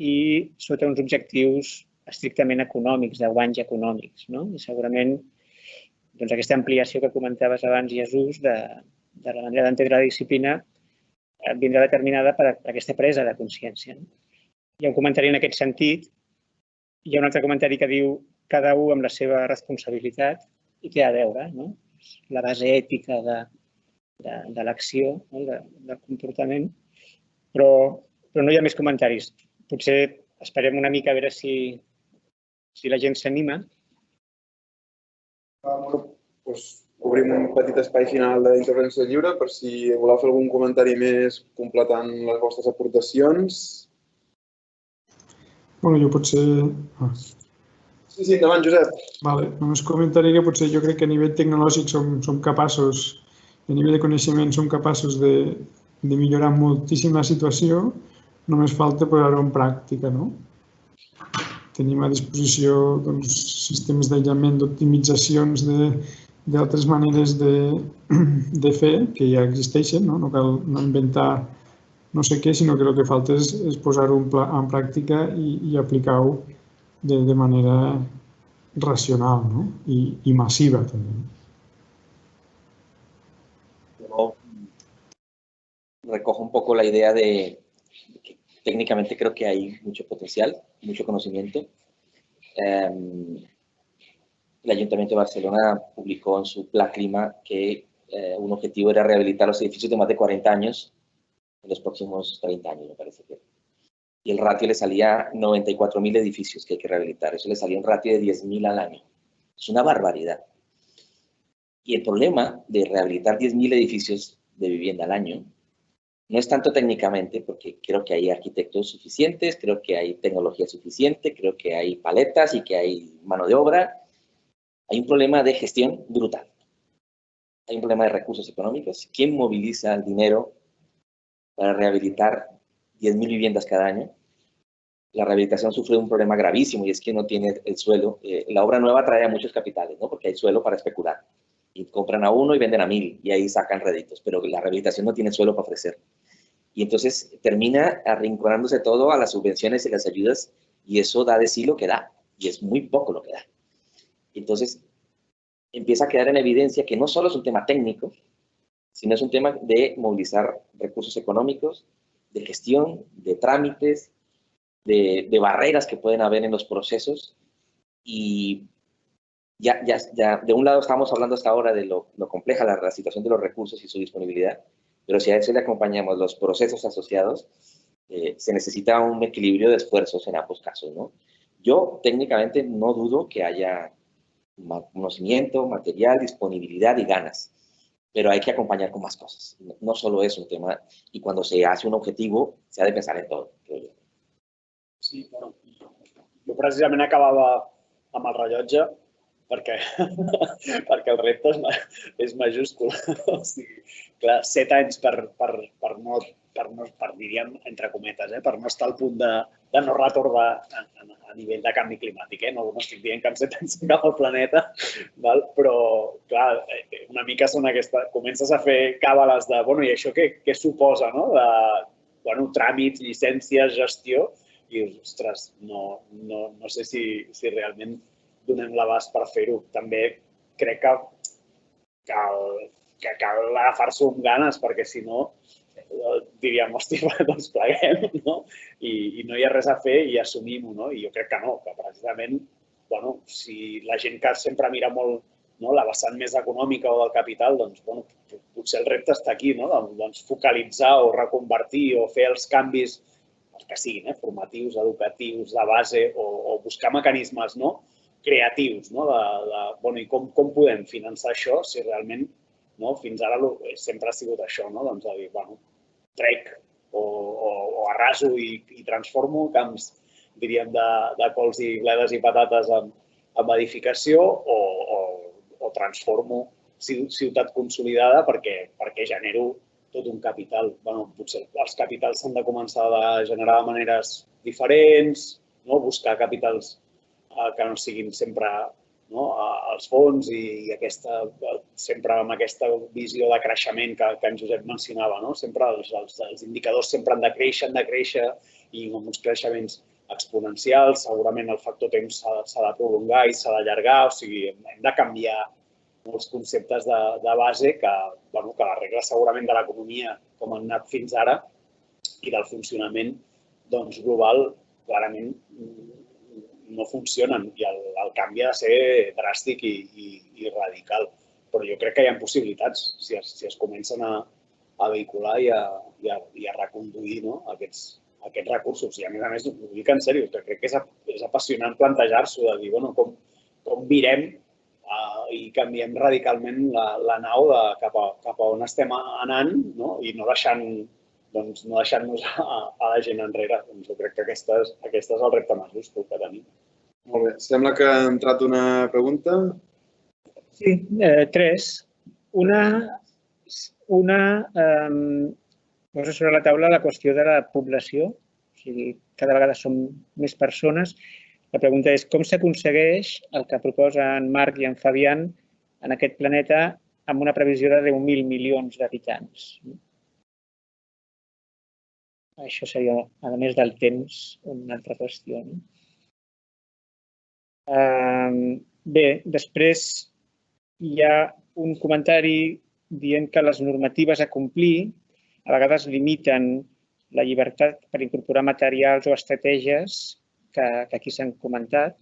i sota uns objectius estrictament econòmics, de guanys econòmics. I segurament aquesta ampliació que comentaves abans, Jesús, de la manera d'entendre la disciplina vindrà determinada per aquesta presa de consciència. Hi ha un comentari en aquest sentit. Hi ha un altre comentari que diu cada un amb la seva responsabilitat i té a veure, la base ètica de l'acció, del comportament, però no hi ha més comentaris. Potser esperem una mica a veure si la gent s'anima. Obrim un petit espai final d'intervenció lliure per si voleu fer algun comentari més completant les vostres aportacions. Jo potser... Sí, endavant, Josep. Només comentaria que potser jo crec que a nivell tecnològic som capaços, a nivell de coneixement som capaços de millorar moltíssim la situació, només falta posar-ho en pràctica, no? Tenim a disposició sistemes d'aïllament, d'optimitzacions, d'altres maneres de fer que ja existeixen, no cal inventar no sé què, sinó que el que falta és posar-ho en pràctica i aplicar-ho de manera racional i massiva també. Recojo un poco la idea de que técnicamente creo que hay mucho potencial, mucho conocimiento. El Ayuntamiento de Barcelona publicó en su Pla Clima que un objetivo era rehabilitar los edificios de más de 40 años en los próximos 30 años, me parece que. Y el ratio le salía 94.000 edificios que hay que rehabilitar. Eso le salía un ratio de 10.000 al año. Es una barbaridad. Y el problema de rehabilitar 10.000 edificios de vivienda al año no es tanto técnicamente, porque creo que hay arquitectos suficientes, creo que hay tecnología suficiente, creo que hay paletas y que hay mano de obra. Hay un problema de gestión brutal. Hay un problema de recursos económicos. ¿Quién moviliza el dinero para rehabilitar 10.000 viviendas cada año? La rehabilitación sufre un problema gravísimo y es que no tiene el suelo. La obra nueva trae a muchos capitales, ¿no? Porque hay suelo para especular. Y compran a uno y venden a 1.000 y ahí sacan réditos, pero la rehabilitación no tiene suelo para ofrecer. Y entonces termina arrinconándose todo a las subvenciones y las ayudas y eso da de sí lo que da y es muy poco lo que da. Entonces empieza a quedar en evidencia que no solo es un tema técnico, sino es un tema de movilizar recursos económicos, de gestión, de trámites, de barreras que pueden haber en los procesos. Y ya de un lado estamos hablando hasta ahora de lo compleja la situación de los recursos y su disponibilidad, pero si a eso le acompañamos los procesos asociados, se necesita un equilibrio de esfuerzos en ambos casos, ¿no? Yo técnicamente no dudo que haya conocimiento, material, disponibilidad y ganas, pero hay que acompañar con más cosas. No solo es un tema, y cuando se hace un objetivo, se ha de pensar en todo, creo yo. Sí, bueno, jo precisament acabava amb el rellotge perquè el repte és majúscul. O sigui, clar, 7 anys diríem, entre cometes, per no estar al punt de no retorn a nivell de canvi climàtic. No estic dient que en 7 anys s'acaba el planeta, però, clar, una mica són aquestes... Comences a fer càbales de, bueno, i això què suposa, no? De tràmits, llicències, gestió, i dius, ostres, no sé si realment donem l'abast per fer-ho. També crec que cal agafar-s'ho amb ganes, perquè si no, diríem, hòstia, doncs pleguem, no? I no hi ha res a fer i assumim-ho, no? I jo crec que no, que precisament, bueno, si la gent que sempre mira molt la vessant més econòmica o del capital, doncs, bueno, potser el repte està aquí, doncs focalitzar o reconvertir o fer els canvis, els que siguin, formatius, educatius, de base, o buscar mecanismes creatius, i com podem finançar això si realment fins ara sempre ha sigut això, doncs de dir, trec o arraso i transformo camps, diríem, de cols i bledes i patates amb edificació o transformo ciutat consolidada perquè genero tot un capital. Potser els capitals s'han de començar a generar de maneres diferents, buscar capitals que no siguin sempre els fons i sempre amb aquesta visió de creixement que en Josep mencionava. Sempre els indicadors sempre han de créixer i amb uns creixements exponencials. Segurament el factor temps s'ha de prolongar i s'ha d'allargar, o sigui, hem de canviar molts conceptes de base que les regles segurament de l'economia, com han anat fins ara, i del funcionament global, clarament no funcionen i el canvi ha de ser dràstic i radical. Però jo crec que hi ha possibilitats si es comencen a vehicular i a reconduir aquests recursos. I a més, ho dic en sèrio, crec que és apassionant plantejar-s'ho, de dir com virem i canviem radicalment la nau cap a on estem anant i no deixant-nos a la gent enrere. Jo crec que aquest és el repte majúscul que tenim. Molt bé. Sembla que ha entrat una pregunta. Sí, 3. Una posa sobre la taula la qüestió de la població. O sigui, cada vegada som més persones. La pregunta és com s'aconsegueix el que proposen Marc i en Fabián en aquest planeta amb una previsió de 10.000 milions d'habitants. Això seria, a més del temps, una altra qüestió. Bé, després hi ha un comentari dient que les normatives a complir a vegades limiten la llibertat per incorporar materials o estratègies que aquí s'han comentat.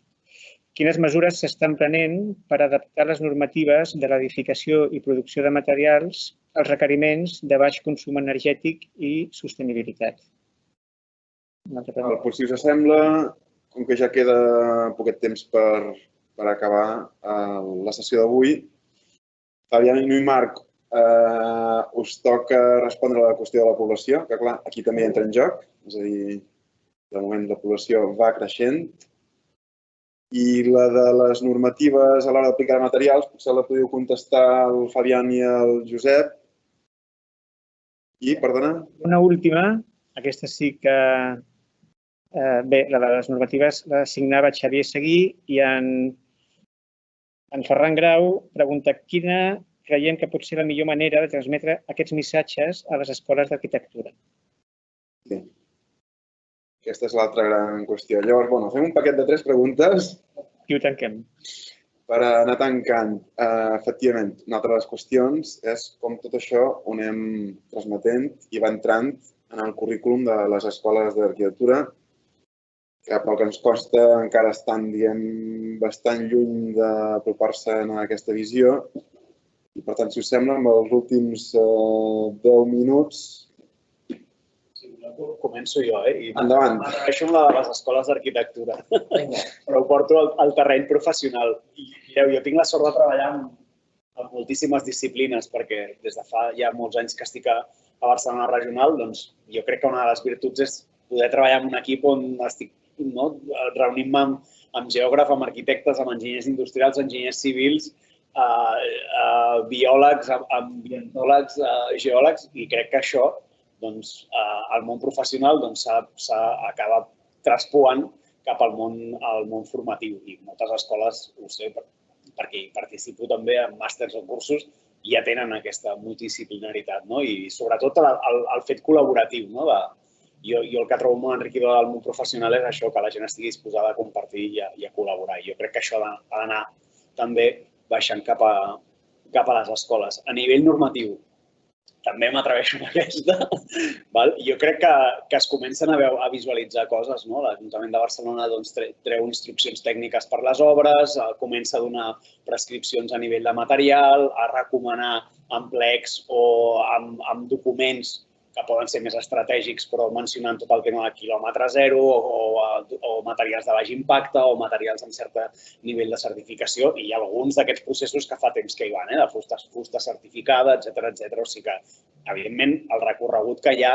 Quines mesures s'estan prenent per adaptar les normatives de l'edificació i producció de materials als requeriments de baix consum energètic i sostenibilitat? Si us sembla, com que ja queda poquet temps per acabar la sessió d'avui, Fabián i Marc, us toca respondre a la qüestió de la població, que clar, aquí també entra en joc, és a dir, de moment la població va creixent i la de les normatives a l'hora d'aplicar materials potser la podeu contestar el Fabián i el Josep. I, perdona? Una última, aquesta sí que... Bé, la de les normatives la signava Xavier Seguí i en Ferran Grau pregunta quina creiem que pot ser la millor manera de transmetre aquests missatges a les escoles d'arquitectura. Sí. Aquesta és l'altra gran qüestió. Llavors, fem un paquet de 3 preguntes. I ho tanquem. Per anar tancant, efectivament, una altra de les qüestions és com tot això ho anem transmetent i va entrant en el currículum de les escoles d'arquitectura, que pel que ens consta encara estan, bastant lluny d'apropar-se a aquesta visió. I, per tant, si us sembla, amb els últims 10 minuts... Començo jo, Endavant. M'agreixo amb la de les escoles d'arquitectura, però ho porto al terreny professional. Mireu, jo tinc la sort de treballar amb moltíssimes disciplines, perquè des de fa ja molts anys que estic a Barcelona Regional, doncs jo crec que una de les virtuts és poder treballar en un equip on estic reunint-me amb geògrafs, amb arquitectes, amb enginyers industrials, enginyers civils, biòlegs, ambientòlegs, geòlegs, i crec que això el món professional s'acaba traspuant cap al món formatiu. I moltes escoles, ho sé, perquè hi participo també en màsters o cursos, ja tenen aquesta multidisciplinaritat. I sobretot el fet col·laboratiu. Jo el que trobo molt enriquidor del món professional és això, que la gent estigui disposada a compartir i a col·laborar. Jo crec que això ha d'anar també baixant cap a les escoles. A nivell normatiu, també m'atreveixo amb aquesta. Jo crec que es comencen a visualitzar coses. L'Ajuntament de Barcelona treu instruccions tècniques per les obres, comença a donar prescripcions a nivell de material, a recomanar amb plecs o amb documents que poden ser més estratègics, però mencionant tot el tema de quilòmetre zero o materials de baix impacte o materials amb cert nivell de certificació, i hi ha alguns d'aquests processos que fa temps que hi van, de fusta certificada, etc. O sigui que, evidentment, el recorregut que hi ha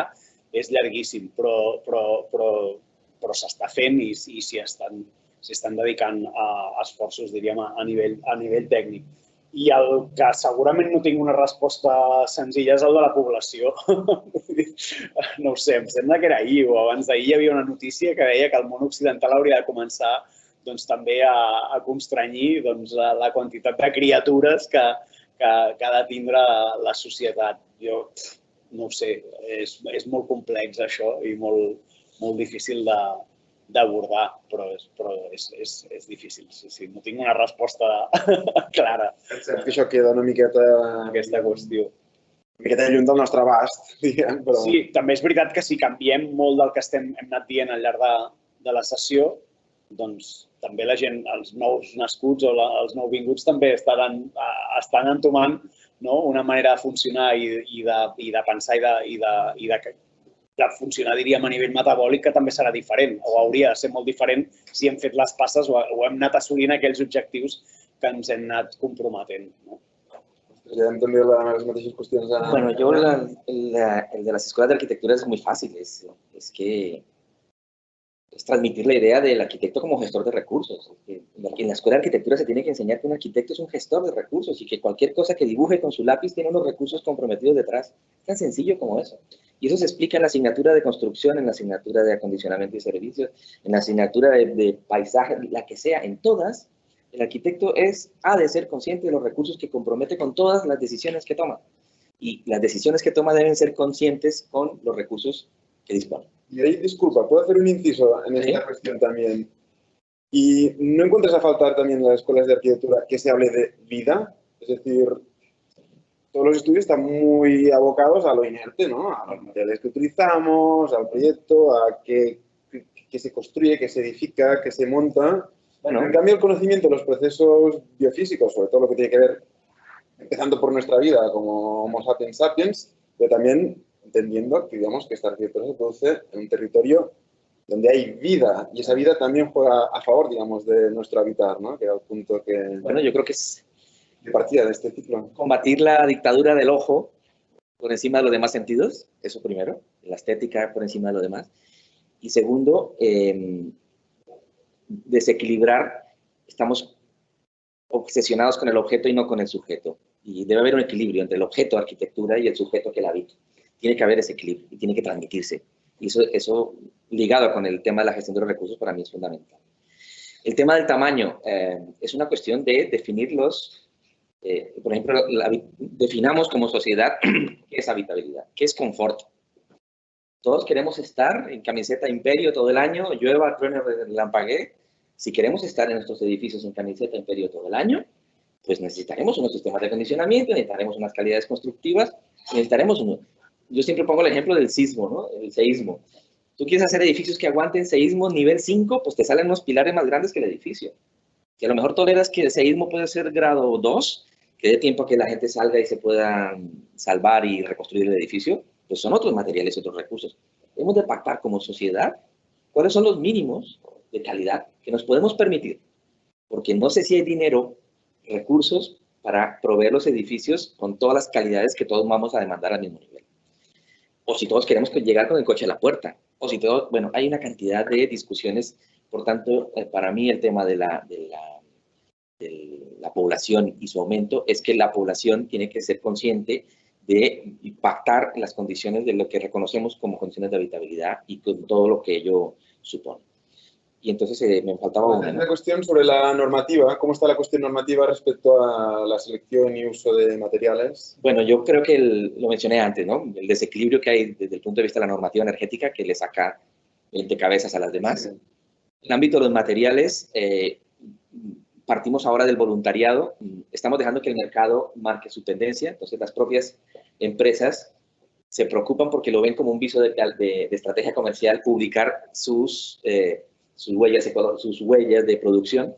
és llarguíssim, però s'està fent i s'hi estan dedicant esforços, diríem, a nivell tècnic. I el que segurament no tinc una resposta senzilla és el de la població. No ho sé, em sembla que era ahir o abans d'ahir hi havia una notícia que deia que el món occidental hauria de començar també a constranyir la quantitat de criatures que ha de tindre la societat. Jo no ho sé, és molt complex això i molt difícil d'abordar, però és difícil. Sí, no tinc una resposta clara És cert que això queda una miqueta... a aquesta qüestió. Una miqueta lluny del nostre abast, diguem, però... Sí, també és veritat que si canviem molt del que hem anat dient al llarg de la sessió, doncs també la gent, els nous nascuts o els nouvinguts també estan entomant una manera de funcionar i de pensar i de funcionar, diríem, a nivell metabòlic, que també serà diferent, o hauria de ser molt diferent si hem fet les passes o hem anat assolint aquells objectius que ens hem anat comprometent. Traslladem també les mateixes qüestions a... Bueno, yo el de las escuelas de arquitectura es muy fácil, es transmitir la idea del arquitecto como gestor de recursos. En la escuela de arquitectura se tiene que enseñar que un arquitecto es un gestor de recursos y que cualquier cosa que dibuje con su lápiz tiene unos recursos comprometidos detrás. Es tan sencillo como eso. Y eso se explica en la asignatura de construcción, en la asignatura de acondicionamiento y servicios, en la asignatura de paisaje, la que sea, en todas. El arquitecto ha de ser consciente de los recursos que compromete con todas las decisiones que toma. Y las decisiones que toma deben ser conscientes con los recursos que dispone. Y ahí, disculpa, ¿puedo hacer un inciso en esta cuestión también? ¿Y no encuentras a faltar también en las escuelas de arquitectura que se hable de vida? Es decir, todos los estudios están muy abocados a lo inerte, ¿no? A los materiales que utilizamos, al proyecto, a qué se construye, qué se edifica, qué se monta. Bueno, en cambio, el conocimiento de los procesos biofísicos, sobre todo lo que tiene que ver, empezando por nuestra vida como Homo sapiens sapiens, pero también entendiendo que, digamos, que esta arquitectura se produce en un territorio donde hay vida, y esa vida también juega a favor, digamos, de nuestro habitar, ¿no? Que era el punto que... Bueno, yo creo que es de partida de este ciclo. Combatir la dictadura del ojo por encima de los demás sentidos, eso primero, la estética por encima de lo demás. Y segundo, desequilibrar, estamos obsesionados con el objeto y no con el sujeto. Y debe haber un equilibrio entre el objeto de arquitectura y el sujeto que la habita. Tiene que haber ese equilibrio y tiene que transmitirse. Y eso ligado con el tema de la gestión de los recursos, para mí es fundamental. El tema del tamaño es una cuestión de definirlos. Por ejemplo, definamos como sociedad qué es habitabilidad, qué es confort. Todos queremos estar en camiseta Imperio todo el año, llueva, truene, relampaguee. Si queremos estar en nuestros edificios en camiseta Imperio todo el año, pues necesitaremos unos sistemas de acondicionamiento, necesitaremos unas calidades constructivas, necesitaremos uno. Yo siempre pongo el ejemplo del sismo, ¿no? El seísmo. Tú quieres hacer edificios que aguanten seísmo nivel 5, pues te salen unos pilares más grandes que el edificio. Si a lo mejor toleras que el seísmo puede ser grado 2, que dé tiempo a que la gente salga y se pueda salvar y reconstruir el edificio, pues son otros materiales, otros recursos. Debemos de pactar como sociedad cuáles son los mínimos de calidad que nos podemos permitir. Porque no sé si hay dinero, recursos para proveer los edificios con todas las calidades que todos vamos a demandar al mismo nivel. O si todos queremos llegar con el coche a la puerta. O si todos, bueno, hay una cantidad de discusiones. Por tanto, para mí el tema de la población y su aumento es que la población tiene que ser consciente de pactar las condiciones de lo que reconocemos como condiciones de habitabilidad y con todo lo que ello supone. Y entonces me faltaba una cuestión sobre la normativa. ¿Cómo está la cuestión normativa respecto a la selección y uso de materiales? Bueno, yo creo que lo mencioné antes, ¿no? El desequilibrio que hay desde el punto de vista de la normativa energética que le saca 20 cabezas a las demás. Sí. En el ámbito de los materiales, partimos ahora del voluntariado. Estamos dejando que el mercado marque su tendencia. Entonces, las propias empresas se preocupan porque lo ven como un viso de estrategia comercial publicar sus huellas de producción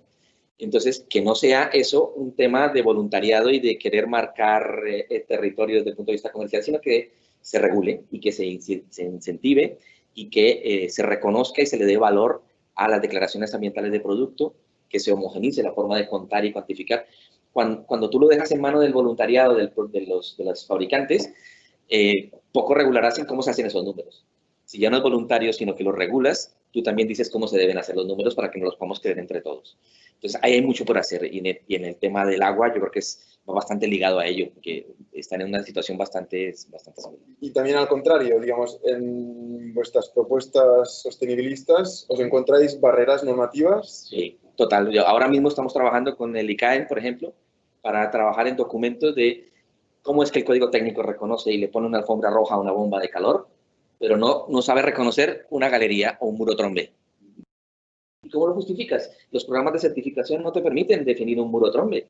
Entonces, que no sea eso un tema de voluntariado y de querer marcar territorio desde el punto de vista comercial, sino que se regule y que se incentive y que se reconozca y se le dé valor a las declaraciones ambientales de producto, que se homogenice la forma de contar y cuantificar. Cuando tú lo dejas en mano del voluntariado de los fabricantes, poco regularás en cómo se hacen esos números. Si ya no es voluntario, sino que lo regulas, tú también dices cómo se deben hacer los números para que nos los podamos creer entre todos. Entonces, ahí hay mucho por hacer. Y en el tema del agua, yo creo que va bastante ligado a ello, porque están en una situación bastante similar. Y también al contrario, digamos, en vuestras propuestas sostenibilistas, ¿os encontráis barreras normativas? Sí, total. Ahora mismo estamos trabajando con el ICAEN, por ejemplo, para trabajar en documentos de cómo es que el código técnico reconoce y le pone una alfombra roja a una bomba de calor, pero no sabe reconocer una galería o un muro trombe. ¿Y cómo lo justificas? Los programas de certificación no te permiten definir un muro trombe,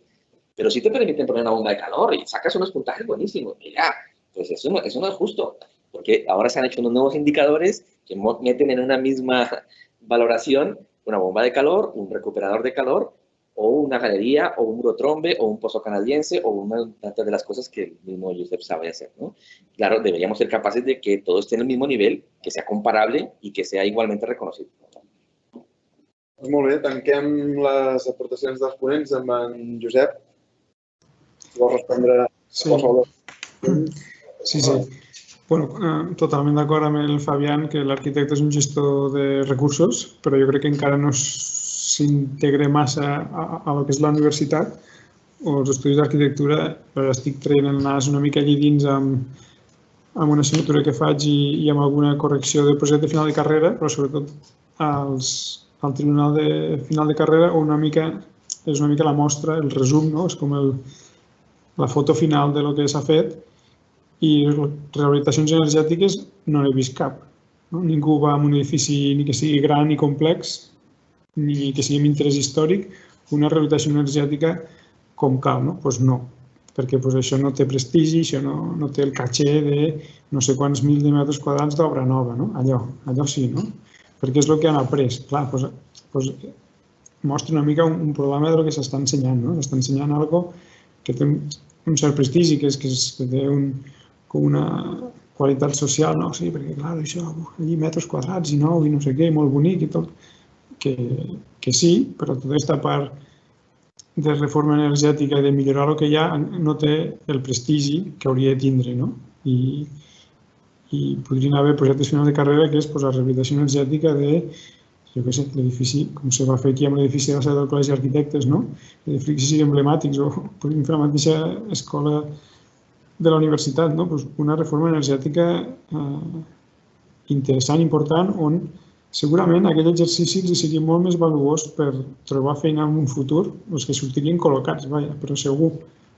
pero sí te permiten poner una bomba de calor y sacas unos puntajes buenísimos. Y ya, pues eso no es justo, porque ahora se han hecho unos nuevos indicadores que meten en una misma valoración una bomba de calor, un recuperador de calor, o una galería, o un muro trombe, o un pozo canadiense, o una tantas de las cosas que el mismo Josep sabe hacer, ¿no? Claro, deberíamos ser capaces de que todo esté en el mismo nivel, que sea comparable y que sea igualmente reconocido. Doncs molt bé, tanquem les aportacions dels ponents amb en Josep. Si vols respondre a qualsevol. Sí. Bueno, totalment d'acord amb el Fabián que l'arquitecte és un gestor de recursos, però jo crec que encara no s'integra massa a lo que és la universitat o els estudis d'arquitectura. Estic traient el nas una mica allí dins amb una assignatura que faig i amb alguna correcció de projecte final de carrera, però sobretot al tribunal de final de carrera és una mica la mostra, el resum, no? És com la foto final de lo que s'ha fet. I rehabilitacions energètiques no n'he vist cap. Ningú va a un edifici ni que sigui gran ni complex, ni que sigui amb interès històric, una rehabilitació energètica com cal. Doncs no, perquè això no té prestigi, això no té el caché de no sé quants mil de metres quadrats d'obra nova. Allò sí, no? Perquè és el que han après. Clar, doncs mostra una mica un problema del que s'està ensenyant. S'està ensenyant una cosa que té un cert prestigi, que té com una qualitat social, no? Sí, perquè clar, això, allí metres quadrats i nou i no sé què, molt bonic i tot, que sí, però tota aquesta part de reforma energètica i de millorar el que hi ha no té el prestigi que hauria de tindre, no? I podrien haver projectes finals de carrera que és la rehabilitació energètica de, jo què sé, l'edifici, com se va fer aquí amb l'edifici de la sede del Col·legi d'Arquitectes, no? Edificis emblemàtics o podríem fer la mateixa escola de la universitat, no? Una reforma energètica interessant, important, on segurament aquell exercici els seria molt més valuós per trobar feina en un futur, els que sortirien col·locats, però segur.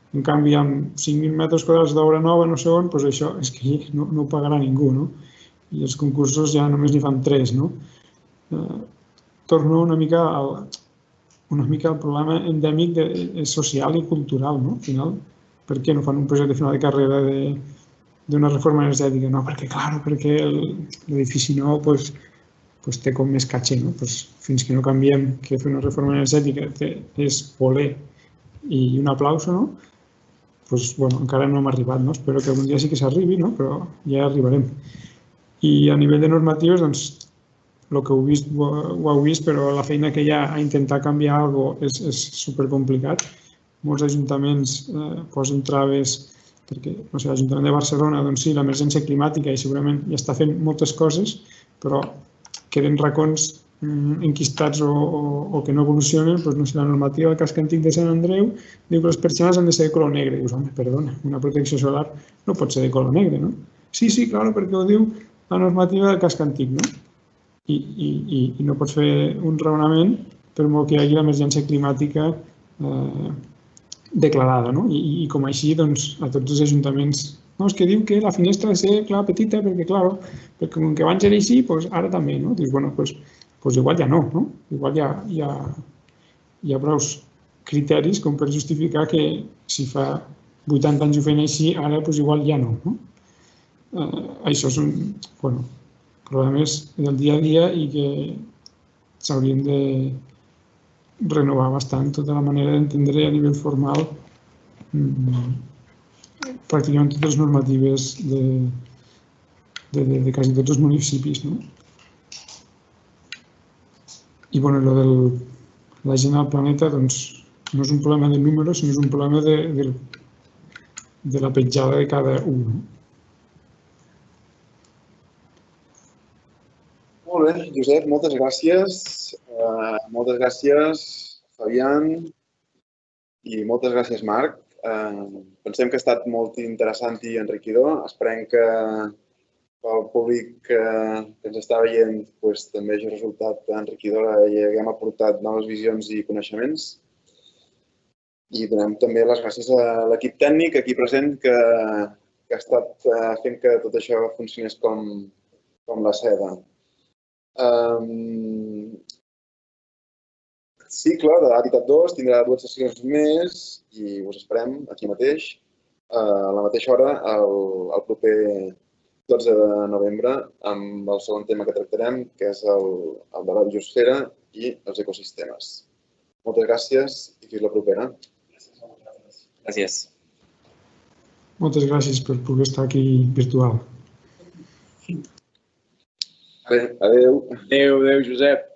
En canvi, amb 5.000 metres quadrats d'obra nova, no sé on, doncs això és que no ho pagarà ningú, no? I els concursos ja només n'hi fan 3, no? Torno una mica al problema endèmic social i cultural, no? Al final, per què no fan un projecte final de carrera d'una reforma energètica? No, perquè l'edifici nou té com més caché, no? Fins que no canviem que fer una reforma energètica és voler i un aplauso, no? Encara no hem arribat, no? Espero que algun dia sí que s'arribi, no? Però ja arribarem. I a nivell de normatives, doncs, el que ho heu vist, però la feina que hi ha a intentar canviar alguna cosa és supercomplicat. Molts ajuntaments posen traves perquè, no sé, l'Ajuntament de Barcelona, doncs sí, l'emergència climàtica i segurament ja està fent moltes coses, però queden racons enquistats o que no evolucionen. No sé, la normativa del casc antic de Sant Andreu diu que les persianes han de ser de color negre. Dius, home, perdona, una protecció solar no pot ser de color negre, no? Sí, clar, perquè ho diu la normativa del casc antic, no? I no pots fer un raonament per molt que hi hagi l'emergència climàtica declarada, no? I com així, doncs, a tots els ajuntaments, no, és que diu que la finestra ha de ser, clar, petita, perquè com que abans era així, ara també, no? Dius, bueno, doncs igual ja no, no? Igual hi ha prou criteris com per justificar que si fa 80 anys ho feien així, ara igual ja no, no? Això són, problemes del dia a dia i que s'haurien renovar bastant tota la manera d'entendre a nivell formal pràcticament totes les normatives de quasi tots els municipis. I bueno, lo de la gent al planeta doncs, no és un problema de números, sinó és un problema de la petjada de cada un. Molt bé, Josep, moltes gràcies. Moltes gràcies, Fabián, i moltes gràcies, Marc. Pensem que ha estat molt interessant i enriquidor. Esperem que pel públic que ens està veient també hagi resultat enriquidora i haguem aportat noves visions i coneixements. I donem també les gràcies a l'equip tècnic aquí present que ha estat fent que tot això funcionés com la seda. El cicle d'Hàbitat 2 tindrà 2 sessions més i us esperem aquí mateix, a la mateixa hora, el proper 12 de novembre, amb el segon tema que tractarem, que és el de la biosfera i els ecosistemes. Moltes gràcies i fins la propera. Gràcies. Moltes gràcies per poder estar aquí virtual. Adéu. Adéu, Josep.